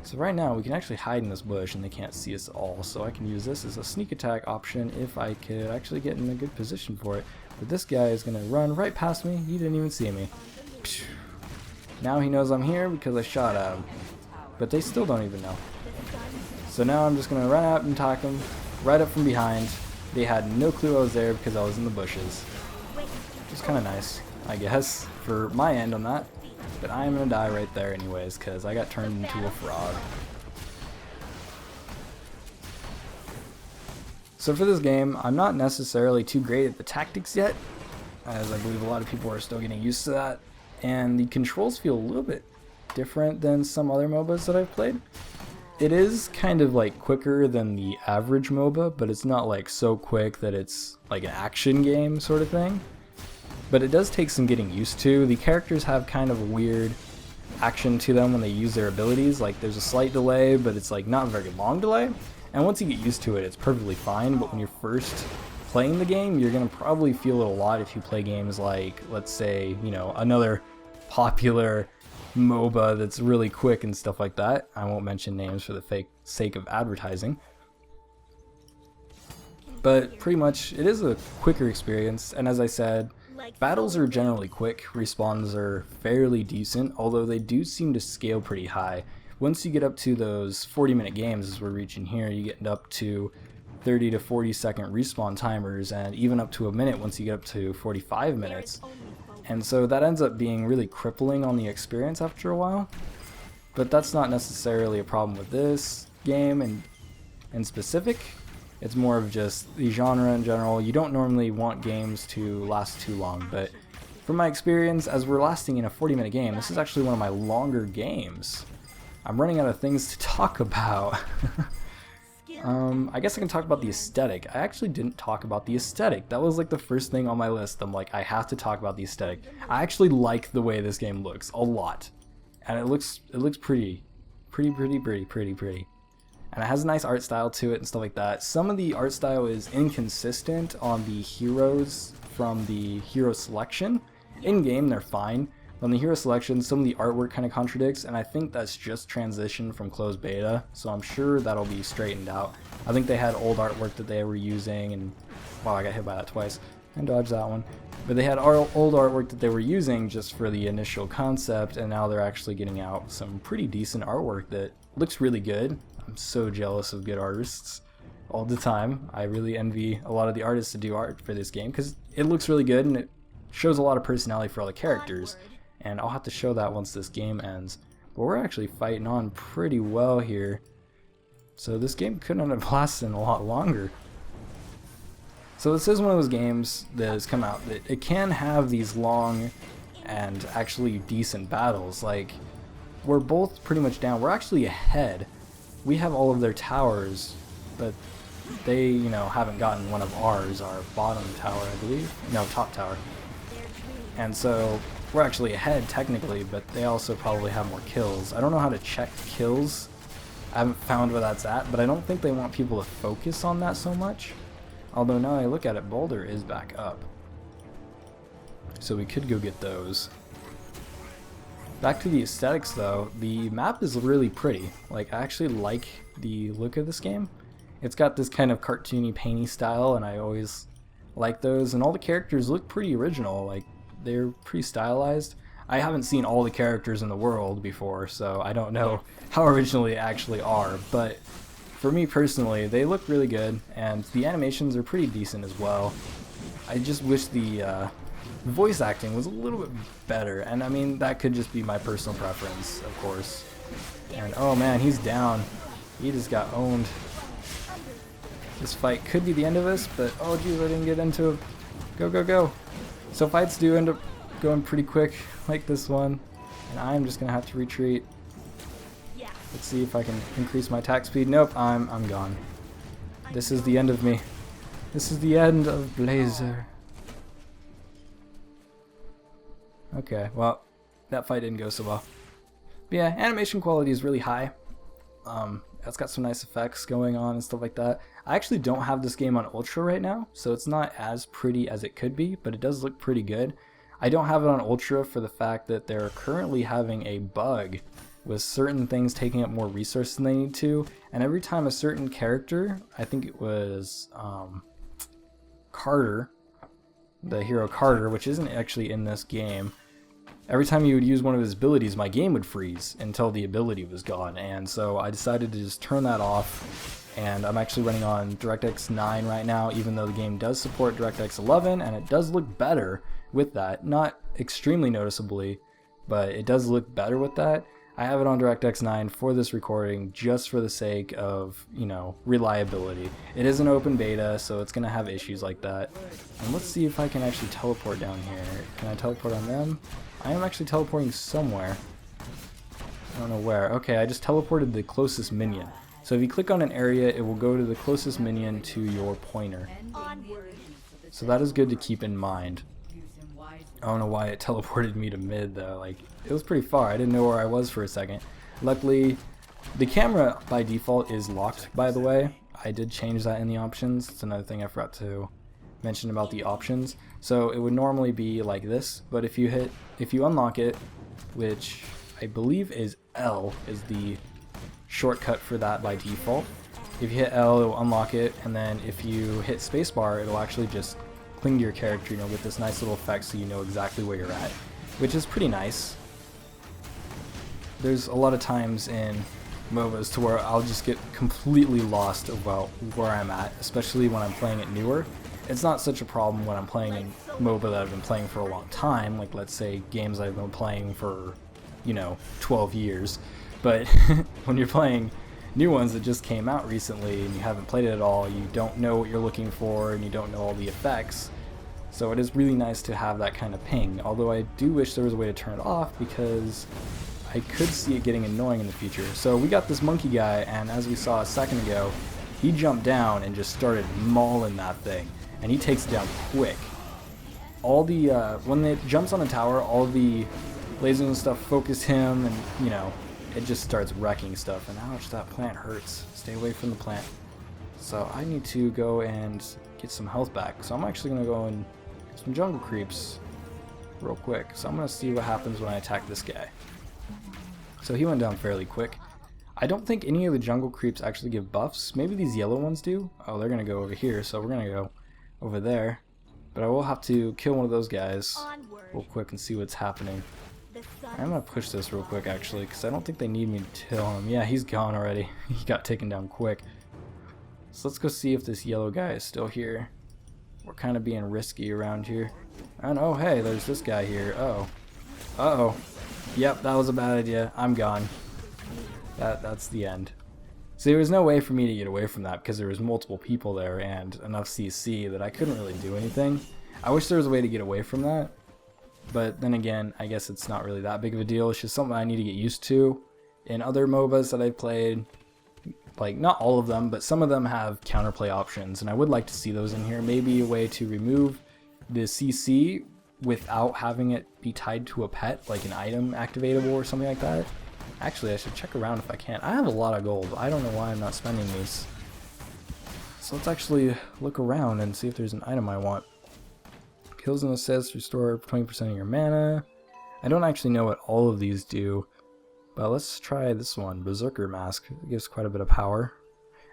So right now we can actually hide in this bush and they can't see us at all, so I can use this as a sneak attack option if I could actually get in a good position for it. But this guy is going to run right past me. He didn't even see me. Now he knows I'm here because I shot at him, but they still don't even know. So now I'm just going to run out and attack him right up from behind. They had no clue I was there because I was in the bushes. Which is kind of nice, I guess, for my end on that. But I am going to die right there anyways because I got turned into a frog. So for this game, I'm not necessarily too great at the tactics yet, as I believe a lot of people are still getting used to that. And the controls feel a little bit different than some other MOBAs that I've played. It is kind of like quicker than the average MOBA, but it's not like so quick that it's like an action game sort of thing. But it does take some getting used to. The characters have kind of a weird action to them when they use their abilities. Like there's a slight delay, but it's like not a very long delay. And once you get used to it, it's perfectly fine. But when you're first playing the game, you're going to probably feel it a lot if you play games like, let's say, you know, another popular MOBA that's really quick and stuff like that. I won't mention names for the sake of advertising. But pretty much it is a quicker experience, and as I said, battles are generally quick, respawns are fairly decent, although they do seem to scale pretty high. Once you get up to those 40-minute games, as we're reaching here, you get up to 30 to 40 second respawn timers, and even up to a minute once you get up to 45 minutes. And so that ends up being really crippling on the experience after a while. But that's not necessarily a problem with this game in specific. It's more of just the genre in general. You don't normally want games to last too long, but from my experience, as we're lasting in a 40-minute game, this is actually one of my longer games. I'm running out of things to talk about. I guess I can talk about the aesthetic. I actually didn't talk about the aesthetic. That was like the first thing on my list. I'm like, I have to talk about the aesthetic. I actually like the way this game looks a lot, and it looks pretty. And it has a nice art style to it and stuff like that. Some of the art style is inconsistent on the heroes from the hero selection. In game they're fine, On the hero selection, some of the artwork kind of contradicts, and I think that's just transition from closed beta, so I'm sure that'll be straightened out. I think they had old artwork that they were using, and wow, I got hit by that twice. And dodged that one. But they had old artwork that they were using just for the initial concept, and now they're actually getting out some pretty decent artwork that looks really good. I'm so jealous of good artists all the time. I really envy a lot of the artists that do art for this game because it looks really good and it shows a lot of personality for all the characters. And I'll have to show that once this game ends. But we're actually fighting on pretty well here. So this game couldn't have lasted a lot longer. So this is one of those games that has come out that it can have these long and actually decent battles. Like, we're both pretty much down. We're actually ahead. We have all of their towers, but they, you know, haven't gotten one of ours, our bottom tower, I believe. No, top tower. And so we're actually ahead technically, but they also probably have more kills. I don't know how to check kills. I haven't found where that's at, but I don't think they want people to focus on that so much. Although now I look at it, Boulder is back up. So we could go get those. Back to the aesthetics though, the map is really pretty. Like, I actually like the look of this game. It's got this kind of cartoony, painty style, and I always like those. And all the characters look pretty original, like they're pretty stylized. I haven't seen all the characters in the world before, so I don't know how original they actually are, but for me personally, they look really good, and the animations are pretty decent as well. I just wish the voice acting was a little bit better, and I mean, that could just be my personal preference, of course. And oh man, he's down. He just got owned. This fight could be the end of us, but oh geez, I didn't get into it. Go, go, go. So fights do end up going pretty quick, like this one, and I'm just gonna have to retreat. Let's see if I can increase my attack speed. Nope, I'm gone. This is the end of me. This is the end of Blazer. Okay, well, that fight didn't go so well. But yeah, animation quality is really high. It's got some nice effects going on and stuff like that. I actually don't have this game on Ultra right now, so it's not as pretty as it could be, but it does look pretty good. I don't have it on Ultra for the fact that they're currently having a bug with certain things taking up more resources than they need to, and every time a certain character, I think it was Carter, the hero Carter, which isn't actually in this game, every time you would use one of his abilities, my game would freeze until the ability was gone, and so I decided to just turn that off, and I'm actually running on DirectX 9 right now, even though the game does support DirectX 11, and it does look better with that. Not extremely noticeably, but it does look better with that. I have it on DirectX 9 for this recording just for the sake of, you know, reliability. It is an open beta, so it's going to have issues like that. And let's see if I can actually teleport down here. Can I teleport on them? I am actually teleporting somewhere. I don't know where. Okay, I just teleported the closest minion. So if you click on an area, it will go to the closest minion to your pointer. So that is good to keep in mind. I don't know why it teleported me to mid though, like it was pretty far. I didn't know where I was for a second. Luckily, the camera by default is locked, by the way. I did change that in the options. It's another thing I forgot to mention about the options. So it would normally be like this, but if you unlock it, which I believe is L is the shortcut for that by default. If you hit L, it will unlock it, and then if you hit spacebar, it'll actually just cling to your character, you know, with this nice little effect so you know exactly where you're at, which is pretty nice. There's a lot of times in MOBAs to where I'll just get completely lost about where I'm at, especially when I'm playing it newer. It's not such a problem when I'm playing in MOBA that I've been playing for a long time, like let's say games I've been playing for, you know, 12 years. But when you're playing new ones that just came out recently and you haven't played it at all, you don't know what you're looking for and you don't know all the effects. So it is really nice to have that kind of ping, although I do wish there was a way to turn it off because I could see it getting annoying in the future. So we got this monkey guy, and as we saw a second ago, he jumped down and just started mauling that thing, and he takes it down quick. All the when it jumps on the tower, all the lasers and stuff focus him, and you know, it just starts wrecking stuff. And ouch, that plant hurts. Stay away from the plant. So I need to go and get some health back. So I'm actually gonna go and get some jungle creeps. real quick. So I'm going to see what happens when I attack this guy. So he went down fairly quick. I don't think any of the jungle creeps actually give buffs. Maybe these yellow ones do. Oh, they're going to go over here, so we're going to go over there. But I will have to kill one of those guys real quick and see what's happening. I'm going to push this real quick, actually, because I don't think they need me to kill him. Yeah, he's gone already. He got taken down quick. So let's go see if this yellow guy is still here. We're kind of being risky around here. And oh, hey, there's this guy here. Uh-oh. Uh-oh. Yep, that was a bad idea. I'm gone. That's the end. So there was no way for me to get away from that because there was multiple people there and enough CC that I couldn't really do anything. I wish there was a way to get away from that. But then again, I guess it's not really that big of a deal. It's just something I need to get used to. In other MOBAs that I've played, like not all of them, but some of them have counterplay options, and I would like to see those in here. Maybe a way to remove the CC without having it be tied to a pet, like an item activatable or something like that. Actually, I should check around if I can. I have a lot of gold. I don't know why I'm not spending these. So let's actually look around and see if there's an item I want. Kills and assists restore 20% of your mana. I don't actually know what all of these do, but let's try this one, Berserker Mask. It gives quite a bit of power.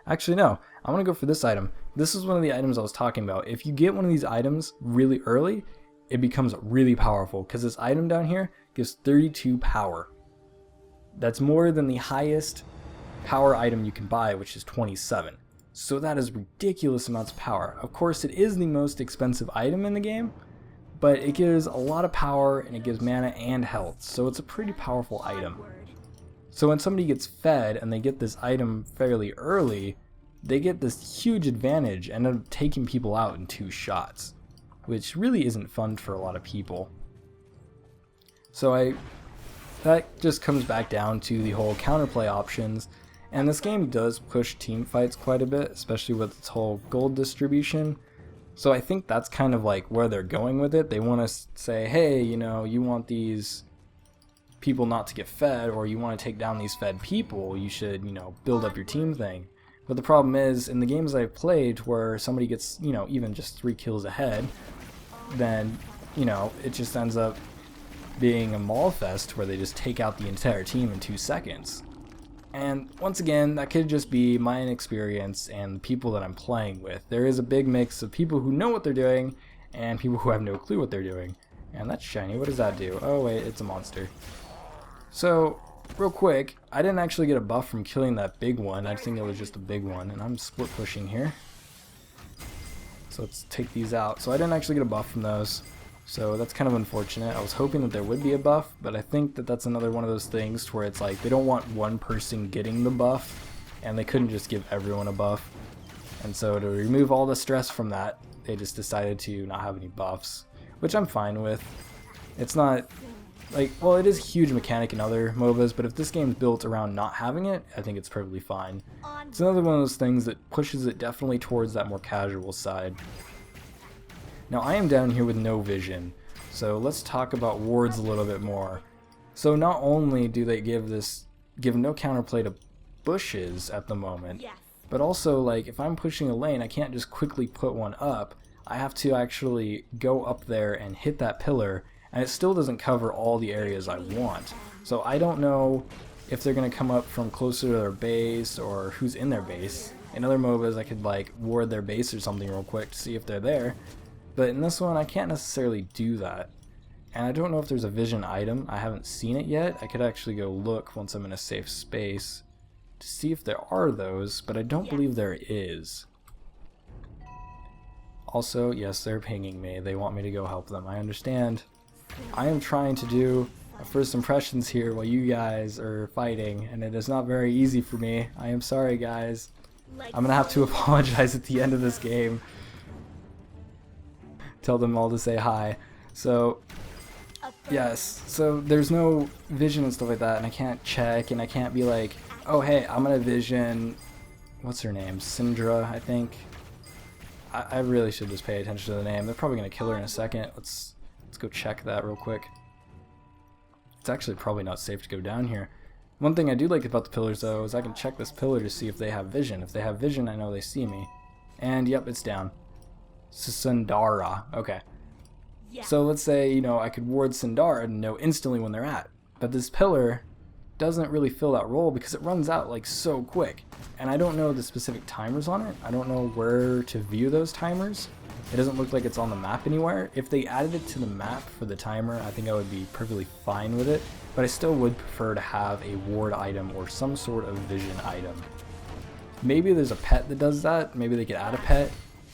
Actually, no. I want to go for this item. This is one of the items I was talking about. If you get one of these items really early, it becomes really powerful, because this item down here gives 32 power. That's more than the highest power item you can buy, which is 27. So that is ridiculous amounts of power. Of course, it is the most expensive item in the game, but it gives a lot of power and it gives mana and health. So it's a pretty powerful item. So when somebody gets fed and they get this item fairly early, they get this huge advantage and end up taking people out in 2 shots, which really isn't fun for a lot of people. So that just comes back down to the whole counterplay options, and this game does push team fights quite a bit, especially with its whole gold distribution. So I think that's kind of like where they're going with it. They want to say, hey, you know, you want these people not to get fed, or you want to take down these fed people, you should, you know, build up your team thing. But the problem is, in the games I've played where somebody gets, you know, even just 3 kills ahead, then, you know, it just ends up being a mall fest where they just take out the entire team in 2 seconds. And once again, that could just be my inexperience and the people that I'm playing with. There is a big mix of people who know what they're doing and people who have no clue what they're doing. And that's shiny. What does that do? Oh wait, it's a monster. So, real quick, I didn't actually get a buff from killing that big one. I think it was just a big one, and I'm split pushing here. So let's take these out. So I didn't actually get a buff from those. So that's kind of unfortunate. I was hoping that there would be a buff, but I think that that's another one of those things where it's like they don't want one person getting the buff, and they couldn't just give everyone a buff. And so to remove all the stress from that, they just decided to not have any buffs, which I'm fine with. It's not like, well, it is a huge mechanic in other MOBAs, but if this game's built around not having it, I think it's perfectly fine. It's another one of those things that pushes it definitely towards that more casual side. Now I am down here with no vision, so let's talk about wards a little bit more. So not only do they give no counterplay to bushes at the moment, but also, like, if I'm pushing a lane, I can't just quickly put one up. I have to actually go up there and hit that pillar, and it still doesn't cover all the areas I want. So I don't know if they're going to come up from closer to their base or who's in their base. In other MOBAs, I could like ward their base or something real quick to see if they're there. But in this one, I can't necessarily do that. And I don't know if there's a vision item. I haven't seen it yet. I could actually go look once I'm in a safe space to see if there are those, but I don't believe there is. Also, yes, they're pinging me. They want me to go help them. I understand. I am trying to do first impressions here while you guys are fighting, and it is not very easy for me. I am sorry, guys. I'm gonna have to apologize at the end of this game. Tell them all to say hi. So, yes, so there's no vision and stuff like that, and I can't check, and I can't be like, oh hey, I'm gonna vision, what's her name, Syndra, I think. I really should just pay attention to the name. They're probably gonna kill her in a second. Let's go check that real quick. It's actually probably not safe to go down here. One thing I do like about the pillars though is I can check this pillar to see if they have vision. If they have vision, I know they see me. And yep, it's down. Sundara. Okay. So let's say, you know, I could ward Sindar and know instantly when they're at. But this pillar doesn't really fill that role because it runs out like so quick. And I don't know the specific timers on it. I don't know where to view those timers. It doesn't look like it's on the map anywhere. If they added it to the map for the timer, I think I would be perfectly fine with it. But I still would prefer to have a ward item or some sort of vision item. Maybe there's a pet that does that. Maybe they could add a pet.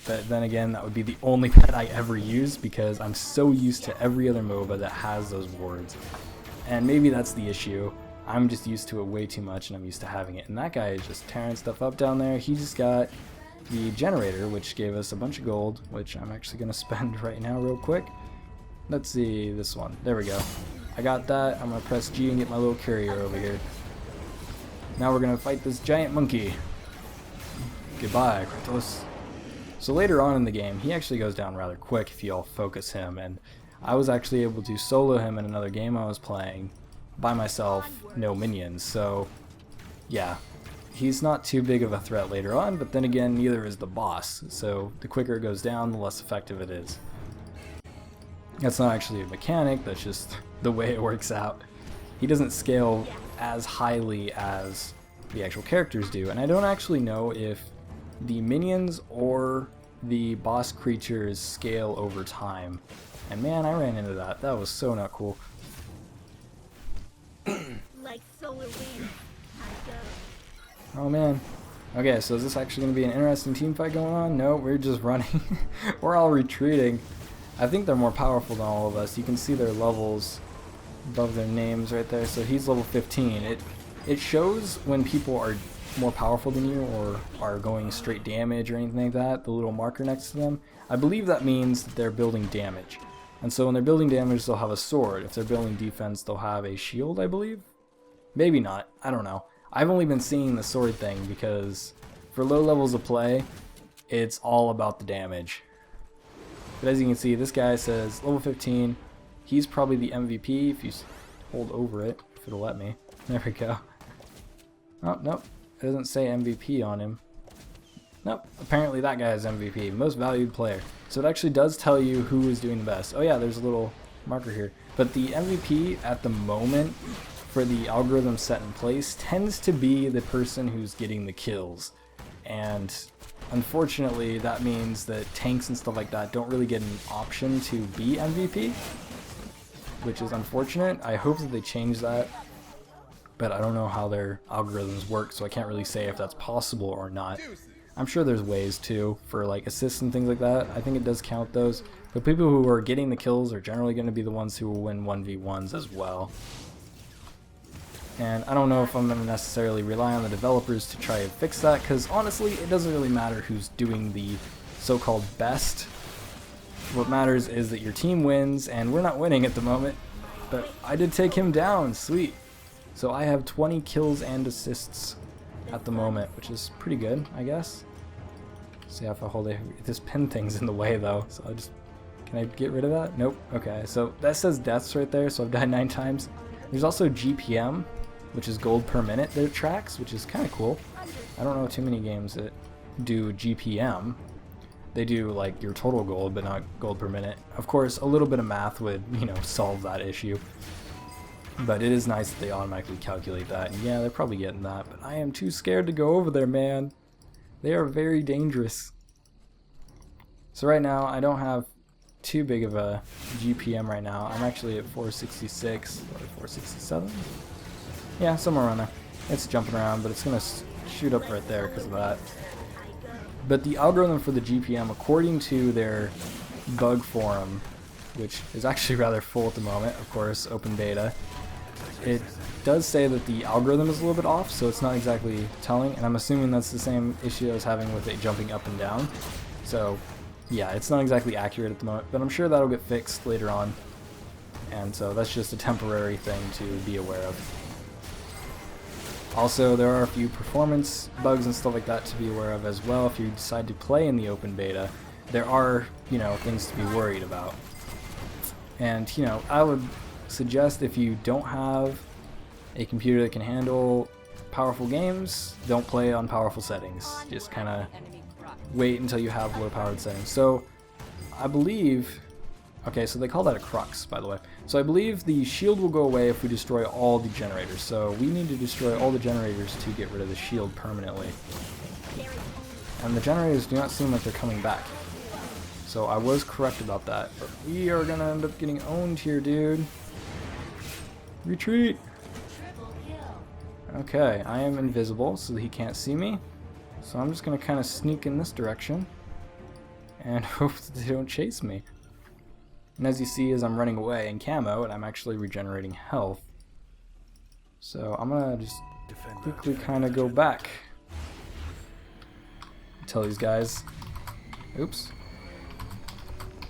But then again, that would be the only pet I ever use because I'm so used to every other MOBA that has those wards. And maybe that's the issue. I'm just used to it way too much and I'm used to having it. And that guy is just tearing stuff up down there. He just got the generator, which gave us a bunch of gold, which I'm actually going to spend right now real quick. Let's see this one. There we go. I got that. I'm going to press G and get my little courier over here. Now we're going to fight this giant monkey. Goodbye, Kratos. So later on in the game, he actually goes down rather quick if you all focus him, and I was actually able to solo him in another game I was playing by myself, no minions, so yeah. He's not too big of a threat later on, but then again, neither is the boss, so the quicker it goes down, the less effective it is. That's not actually a mechanic, that's just the way it works out. He doesn't scale as highly as the actual characters do, and I don't actually know if the minions or the boss creatures scale over time. And man, I ran into that. That was so not cool. Like solar wind, I go. Oh man. Okay, so is this actually going to be an interesting team fight going on? No, we're just running. We're all retreating. I think they're more powerful than all of us. You can see their levels above their names right there. So he's level 15. It shows when people are more powerful than you or are going straight damage or anything like that, the little marker next to them. I believe that means that they're building damage. And so when they're building damage, they'll have a sword. If they're building defense, they'll have a shield, I believe. Maybe not. I don't know. I've only been seeing the sword thing because for low levels of play, it's all about the damage. But as you can see, this guy says level 15. He's probably the MVP if you hold over it, if it'll let me. There we go. Oh, nope. It doesn't say MVP on him. Nope. Apparently that guy is MVP, most valued player. So it actually does tell you who is doing the best. Oh yeah, there's a little marker here. But the MVP at the moment for the algorithm set in place tends to be the person who's getting the kills. And unfortunately, that means that tanks and stuff like that don't really get an option to be MVP, which is unfortunate. I hope that they change that. But I don't know how their algorithms work, so I can't really say if that's possible or not. I'm sure there's ways too, for like assists and things like that. I think it does count those. But people who are getting the kills are generally going to be the ones who will win 1v1s as well. And I don't know if I'm going to necessarily rely on the developers to try and fix that, because honestly, it doesn't really matter who's doing the so-called best. What matters is that your team wins, and we're not winning at the moment. But I did take him down, sweet. So I have 20 kills and assists at the moment, which is pretty good, I guess. See if I hold it. This pin thing's in the way though, so I just... Can I get rid of that? Nope. Okay, so that says deaths right there, so I've died 9 times. There's also GPM, which is gold per minute that it tracks, which is kind of cool. I don't know too many games that do GPM. They do like your total gold, but not gold per minute. Of course, a little bit of math would, you know, solve that issue. But it is nice that they automatically calculate that. And yeah, they're probably getting that, but I am too scared to go over there, man. They are very dangerous. So right now, I don't have too big of a GPM right now. I'm actually at 466 or 467. Yeah, somewhere around there. It's jumping around, but it's going to shoot up right there because of that. But the algorithm for the GPM, according to their bug forum, which is actually rather full at the moment, of course, open beta, it does say that the algorithm is a little bit off, so it's not exactly telling, and I'm assuming that's the same issue I was having with it jumping up and down. So yeah, it's not exactly accurate at the moment, but I'm sure that'll get fixed later on, and so that's just a temporary thing to be aware of. Also, there are a few performance bugs and stuff like that to be aware of as well. If you decide to play in the open beta, there are, you know, things to be worried about. And, you know, I would suggest if you don't have a computer that can handle powerful games, don't play on powerful settings. Just kind of wait until you have low powered settings. So I believe Okay, so they call that a crux, by the way. So I believe the shield will go away if we destroy all the generators. So we need to destroy all the generators to get rid of the shield permanently. And the generators do not seem like they're coming back. So I was correct about that. But we are gonna end up getting owned here, dude. Retreat! Okay, I am invisible, so he can't see me. So I'm just gonna kind of sneak in this direction and hope that they don't chase me. And as you see, as I'm running away in camo, and I'm actually regenerating health. So I'm gonna just quickly kind of go back. Tell these guys. Oops.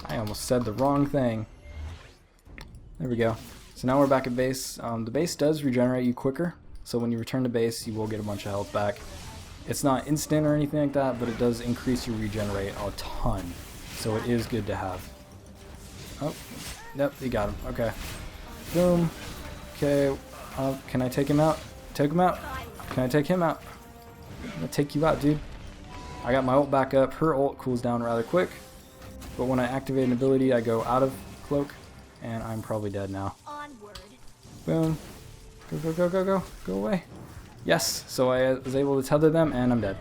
I almost said the wrong thing. There we go. So now we're back at base. The base does regenerate you quicker. So when you return to base, you will get a bunch of health back. It's not instant or anything like that, but it does increase your regenerate a ton. So it is good to have. Oh, yep, you got him. Okay. Boom. Okay, can I take him out? Take him out? Can I take him out? I'm gonna take you out, dude. I got my ult back up. Her ult cools down rather quick. But when I activate an ability, I go out of cloak, and I'm probably dead now. Boom. Go, go, go, go, go. Go away. Yes, so I was able to tether them, and I'm dead.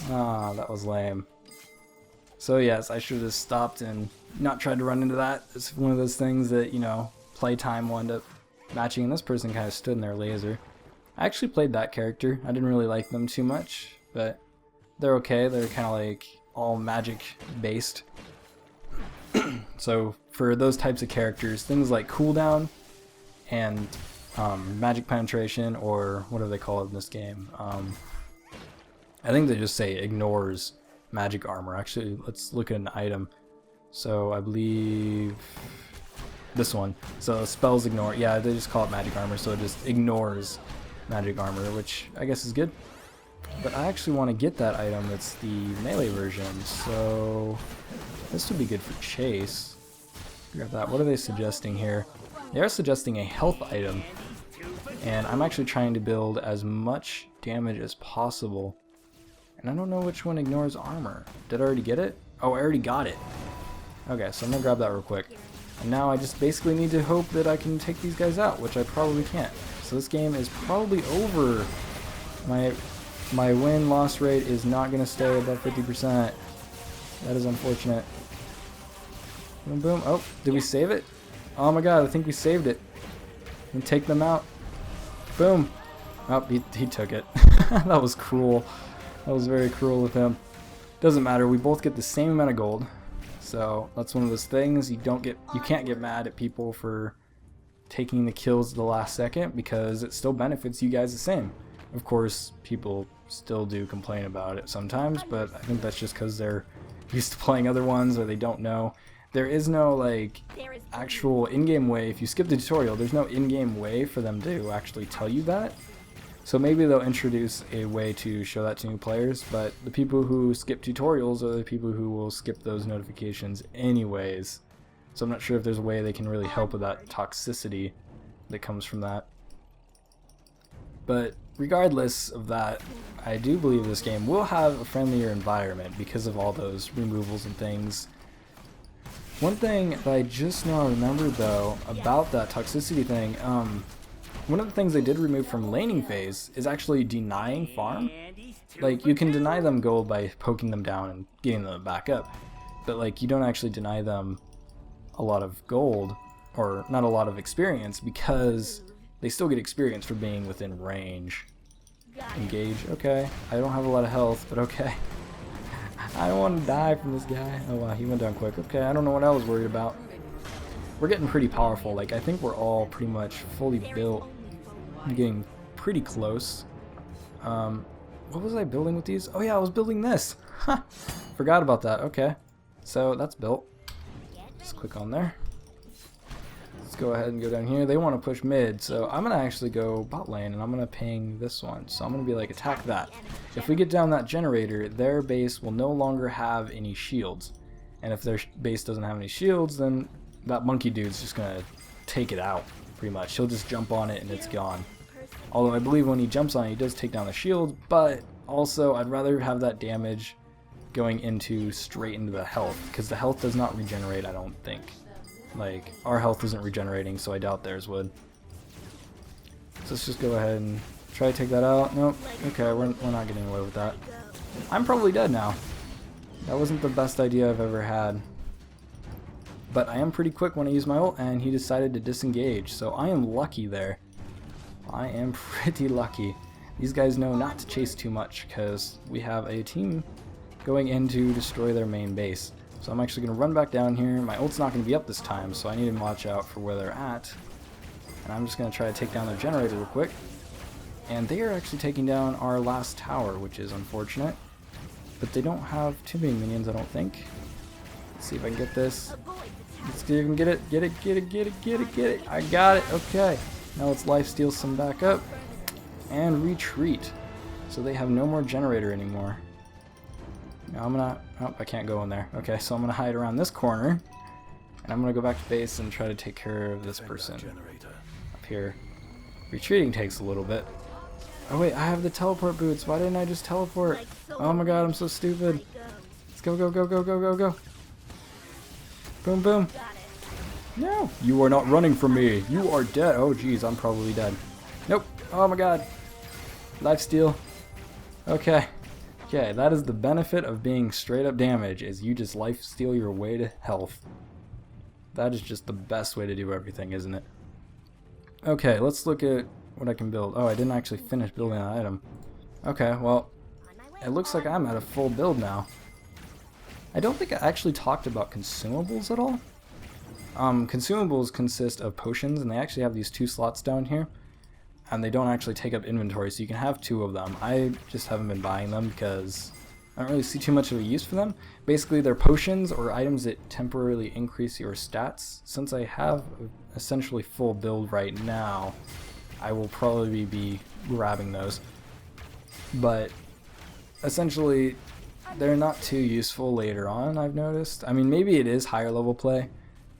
Ah, that was lame. So yes, I should have stopped and not tried to run into that. It's one of those things that, you know, playtime will end up matching, and this person kind of stood in their laser. I actually played that character. I didn't really like them too much, but they're okay. They're kind of like all magic based. So for those types of characters, things like cooldown and magic penetration, or what do they call it in this game? I think they just say ignores magic armor. Actually, let's look at an item. So I believe this one. So spells ignore. Yeah, they just call it magic armor, so it just ignores magic armor, which I guess is good. But I actually want to get that item that's the melee version, so this would be good for chase. Grab that. What are they suggesting here? They are suggesting a health item, and I'm actually trying to build as much damage as possible. And I don't know which one ignores armor. Did I already get it? Oh, I already got it. Okay, so I'm gonna grab that real quick. And now I just basically need to hope that I can take these guys out, which I probably can't. So this game is probably over. My win-loss rate is not gonna stay above 50%. That is unfortunate. Boom, boom. Oh, did we save it? Oh my god, I think we saved it. And take them out. Boom. Oh, he took it. That was cruel. That was very cruel of him. Doesn't matter, we both get the same amount of gold. So that's one of those things you can't get mad at people for taking the kills at the last second, because it still benefits you guys the same. Of course, people still do complain about it sometimes, but I think that's just because they're used to playing other ones, or they don't know. There is no like actual in-game way. If you skip the tutorial, there's no in-game way for them to actually tell you that. So maybe they'll introduce a way to show that to new players, but the people who skip tutorials are the people who will skip those notifications anyways. So I'm not sure if there's a way they can really help with that toxicity that comes from that. But regardless of that, I do believe this game will have a friendlier environment because of all those removals and things. One thing that I just now remembered though about that toxicity thing, one of the things they did remove from laning phase is actually denying farm. Like, you can deny them gold by poking them down and getting them back up, but like you don't actually deny them a lot of gold, or not a lot of experience, because they still get experience for being within range. Engage, okay. I don't have a lot of health, but okay. I don't want to die from this guy. Oh wow, he went down quick. Okay, I don't know what I was worried about. We're getting pretty powerful. Like, I think we're all pretty much fully built. I'm getting pretty close. What was I building with these? Oh yeah, I was building this. Forgot about that. Okay, so that's built. Just click on there. Let's go ahead and go down here. They want to push mid, so I'm gonna actually go bot lane, and I'm gonna ping this one. So I'm gonna be like, attack that. If we get down that generator, their base will no longer have any shields, and if their base doesn't have any shields, then that monkey dude's just gonna take it out, pretty much. He'll just jump on it and it's gone. Although I believe when he jumps on it, he does take down the shield, but also I'd rather have that damage going into straight into the health, because the health does not regenerate, I don't think. Like, our health isn't regenerating, so I doubt theirs would. So let's just go ahead and try to take that out. Nope. Okay, we're not getting away with that. I'm probably dead now. That wasn't the best idea I've ever had. But I am pretty quick when I use my ult, and he decided to disengage, so I am lucky there. I am pretty lucky. These guys know not to chase too much, because we have a team going in to destroy their main base. So I'm actually going to run back down here. My ult's not going to be up this time, so I need to watch out for where they're at. And I'm just going to try to take down their generator real quick. And they are actually taking down our last tower, which is unfortunate. But they don't have too many minions, I don't think. Let's see if I can get this. Let's see if I can get it. Get it, get it, get it, get it, get it. I got it. Okay. Now let's lifesteal some back up. And retreat. So they have no more generator anymore. Now I'm gonna... Oh, I can't go in there. Okay, so I'm gonna hide around this corner. And I'm gonna go back to base and try to take care of this person up here. Retreating takes a little bit. Oh wait, I have the teleport boots. Why didn't I just teleport? Oh my god, I'm so stupid. Let's go, go, go, go, go, go, go. Boom, boom. No, you are not running from me. You are dead. Oh jeez, I'm probably dead. Nope. Oh my god. Lifesteal. Okay. Okay, that is the benefit of being straight up damage, is you just lifesteal your way to health. That is just the best way to do everything, isn't it? Okay, let's look at what I can build. Oh, I didn't actually finish building an item. Okay, well, it looks like I'm at a full build now. I don't think I actually talked about consumables at all. Consumables consist of potions, and they actually have these 2 slots down here. And they don't actually take up inventory, so you can have 2 of them. I just haven't been buying them because I don't really see too much of a use for them. Basically, they're potions or items that temporarily increase your stats. Since I have essentially full build right now, I will probably be grabbing those. But essentially, they're not too useful later on, I've noticed. I mean, maybe it is higher level play,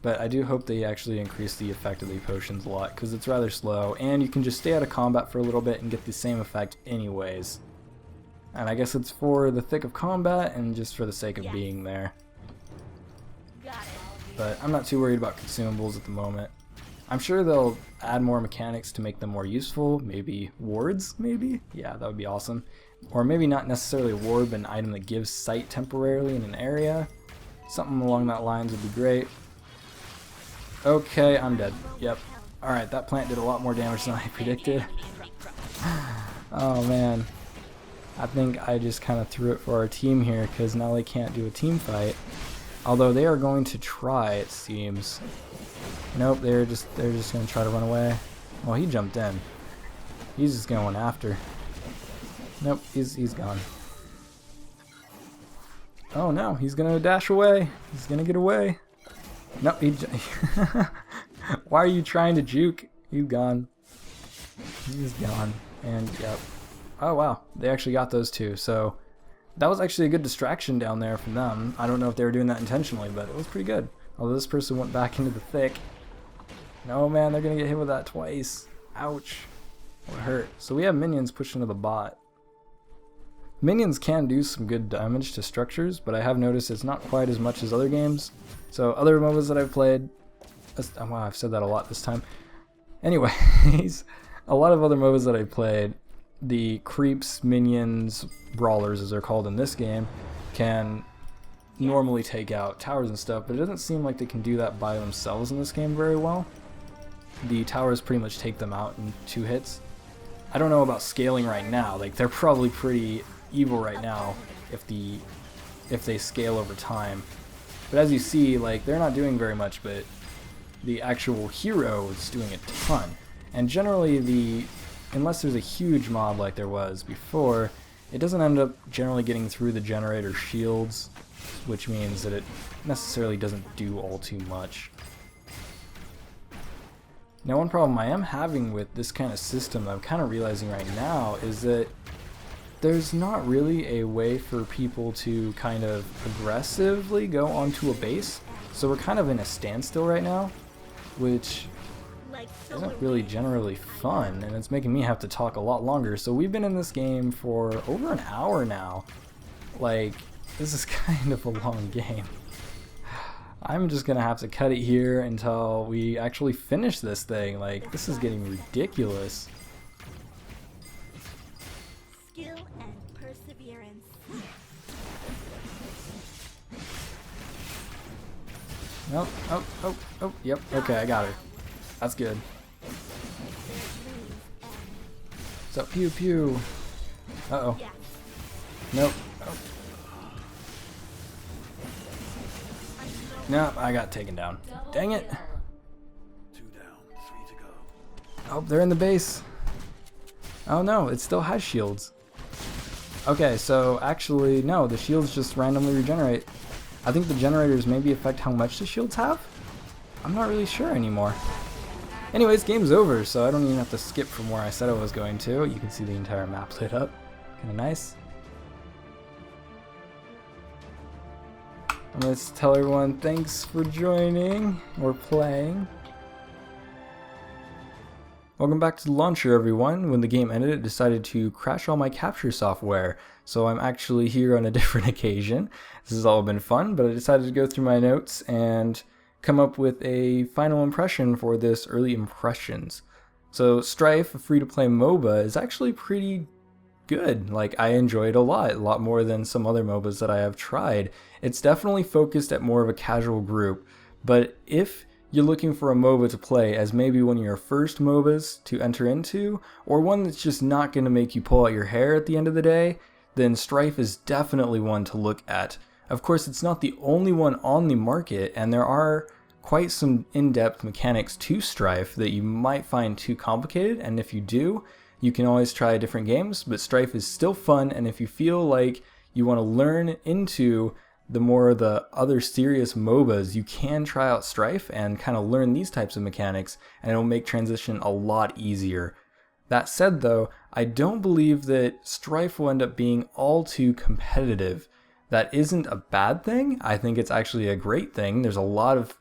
but I do hope they actually increase the effect of the potions a lot, because it's rather slow, and you can just stay out of combat for a little bit and get the same effect anyways. And I guess it's for the thick of combat and just for the sake of being there. But I'm not too worried about consumables at the moment. I'm sure they'll add more mechanics to make them more useful. Maybe wards, maybe? Yeah, that would be awesome. Or maybe not necessarily a ward, but an item that gives sight temporarily in an area. Something along that lines would be great. Okay, I'm dead. Yep. Alright, that plant did a lot more damage than I predicted. Oh man. I think I just kind of threw it for our team here, because now they can't do a team fight. Although they are going to try, it seems. Nope, they're just going to try to run away. Well, he jumped in. He's just going after. Nope, he's gone. Oh no, he's going to dash away. He's going to get away. Nope, why are you trying to juke? He's gone. He's gone. And yep. Oh wow, they actually got those 2. So that was actually a good distraction down there from them. I don't know if they were doing that intentionally, but it was pretty good. Although this person went back into the thick. No man, they're gonna get hit with that twice. Ouch. That hurt. So we have minions pushing to the bot. Minions can do some good damage to structures, but I have noticed it's not quite as much as other games. So other MOBAs that I've played, wow, I've said that a lot this time. Anyways, a lot of other MOBAs that I've played, the creeps, minions, brawlers as they're called in this game, can normally take out towers and stuff, but it doesn't seem like they can do that by themselves in this game very well. The towers pretty much take them out in 2 hits. I don't know about scaling right now, like they're probably pretty evil right now if they scale over time. But as you see, like, they're not doing very much, but the actual hero is doing a ton. And generally, unless there's a huge mob like there was before, it doesn't end up generally getting through the generator shields, which means that it necessarily doesn't do all too much. Now, one problem I am having with this kind of system I'm kind of realizing right now is that there's not really a way for people to kind of aggressively go onto a base. So we're kind of in a standstill right now, which isn't really generally fun, and it's making me have to talk a lot longer. So we've been in this game for over an hour now. Like, this is kind of a long game. I'm just gonna have to cut it here until we actually finish this thing. Like, this is getting ridiculous. Skill and perseverance. Nope, oh, yep, okay, I got her. That's good. So, pew pew. Uh-oh. Yes. Nope. Oh. Nope, I got taken down. Dang it. 2 down, 3 to go. Oh, they're in the base. Oh no, it still has shields. Okay, so actually, no, the shields just randomly regenerate. I think the generators maybe affect how much the shields have? I'm not really sure anymore. Anyways, game's over, so I don't even have to skip from where I said I was going to. You can see the entire map lit up. Kinda nice. And let's tell everyone thanks for joining or playing. Welcome back to the launcher, everyone. When the game ended, it decided to crash all my capture software, so I'm actually here on a different occasion. This has all been fun, but I decided to go through my notes and come up with a final impression for this early impressions. So Strife, a free-to-play MOBA, is actually pretty good. Like, I enjoy it a lot more than some other MOBAs that I have tried. It's definitely focused at more of a casual group, but if you're looking for a MOBA to play as maybe one of your first MOBAs to enter into, or one that's just not going to make you pull out your hair at the end of the day, then Strife is definitely one to look at. Of course, it's not the only one on the market, and there are quite some in-depth mechanics to Strife that you might find too complicated, and if you do, you can always try different games, but Strife is still fun, and if you feel like you want to learn into the other serious MOBAs, you can try out Strife and kind of learn these types of mechanics, and it'll make transition a lot easier. That said though, I don't believe that Strife will end up being all too competitive. That isn't a bad thing. I think it's actually a great thing. There's a lot of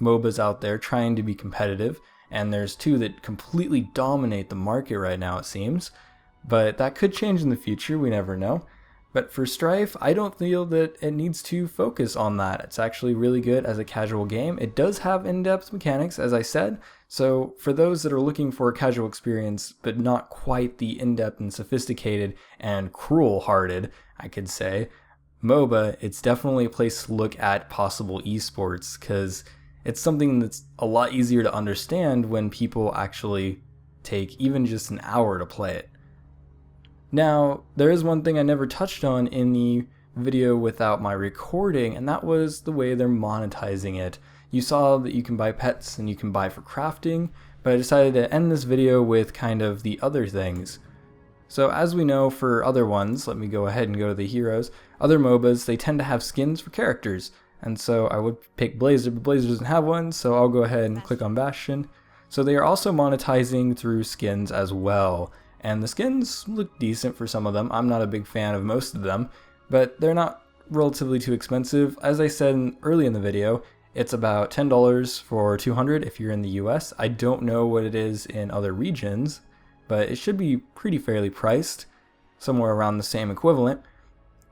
MOBAs out there trying to be competitive, and there's two that completely dominate the market right now, it seems. But that could change in the future, we never know. But for Strife, I don't feel that it needs to focus on that. It's actually really good as a casual game. It does have in-depth mechanics, as I said, so for those that are looking for a casual experience, but not quite the in-depth and sophisticated and cruel-hearted, I could say, MOBA, it's definitely a place to look at possible esports, because it's something that's a lot easier to understand when people actually take even just an hour to play it. Now, there is one thing I never touched on in the video without my recording, and that was the way they're monetizing it. You saw that you can buy pets and you can buy for crafting, but I decided to end this video with kind of the other things. So as we know for other ones, let me go ahead and go to the heroes, other MOBAs, they tend to have skins for characters. And so I would pick Blazer, but Blazer doesn't have one, so I'll go ahead and click on Bastion. So they are also monetizing through skins as well. And the skins look decent for some of them. I'm not a big fan of most of them, but they're not relatively too expensive. As I said early in the video, it's about $10 for 200 if you're in the US. I don't know what it is in other regions, but it should be pretty fairly priced, somewhere around the same equivalent.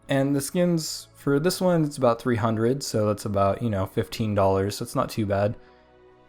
And the skins for this one, it's about 300, so that's about, $15, so it's not too bad.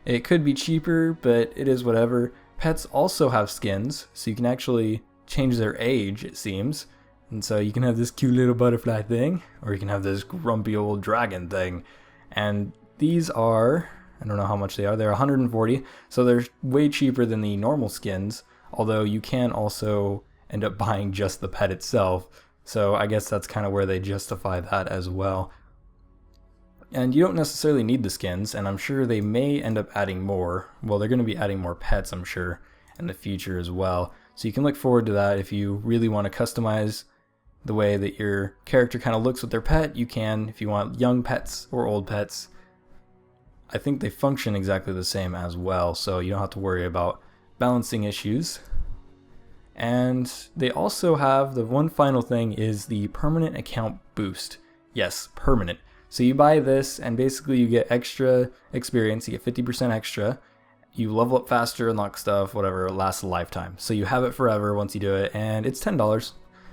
It could be cheaper, but it is whatever. Pets also have skins, so you can actually change their age, it seems. And so you can have this cute little butterfly thing, or you can have this grumpy old dragon thing. And these are, I don't know how much they are, they're 140, so they're way cheaper than the normal skins, although you can also end up buying just the pet itself. So I guess that's kind of where they justify that as well. And you don't necessarily need the skins, and I'm sure they may end up adding more. Well, they're going to be adding more pets, I'm sure, in the future as well. So you can look forward to that. If you really want to customize the way that your character kind of looks with their pet, you can. If you want young pets or old pets, I think they function exactly the same as well, so you don't have to worry about balancing issues. And they also have, the one final thing is the permanent account boost. Yes, permanent. So you buy this and basically you get extra experience, you get 50% extra, you level up faster, unlock stuff, whatever, it lasts a lifetime. So you have it forever once you do it, and it's $10.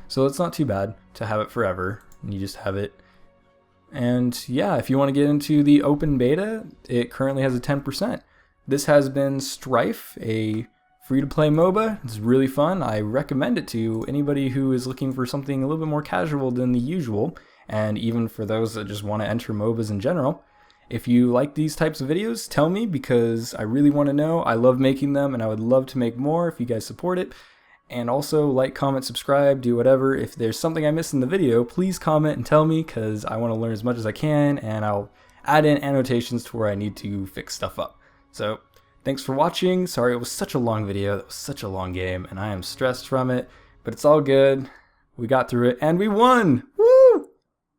So it's not too bad to have it forever, and you just have it And yeah, if you want to get into the open beta, it currently has a 10%. This has been Strife, a free-to-play MOBA. It's really fun. I recommend it to anybody who is looking for something a little bit more casual than the usual, and even for those that just want to enter MOBAs in general. If you like these types of videos, tell me, because I really want to know. I love making them, and I would love to make more if you guys support it. And also, like, comment, subscribe, do whatever. If there's something I missed in the video, please comment and tell me, because I want to learn as much as I can, and I'll add in annotations to where I need to fix stuff up. So, thanks for watching. Sorry it was such a long video. That was such a long game, and I am stressed from it. But it's all good. We got through it, and we won! Woo!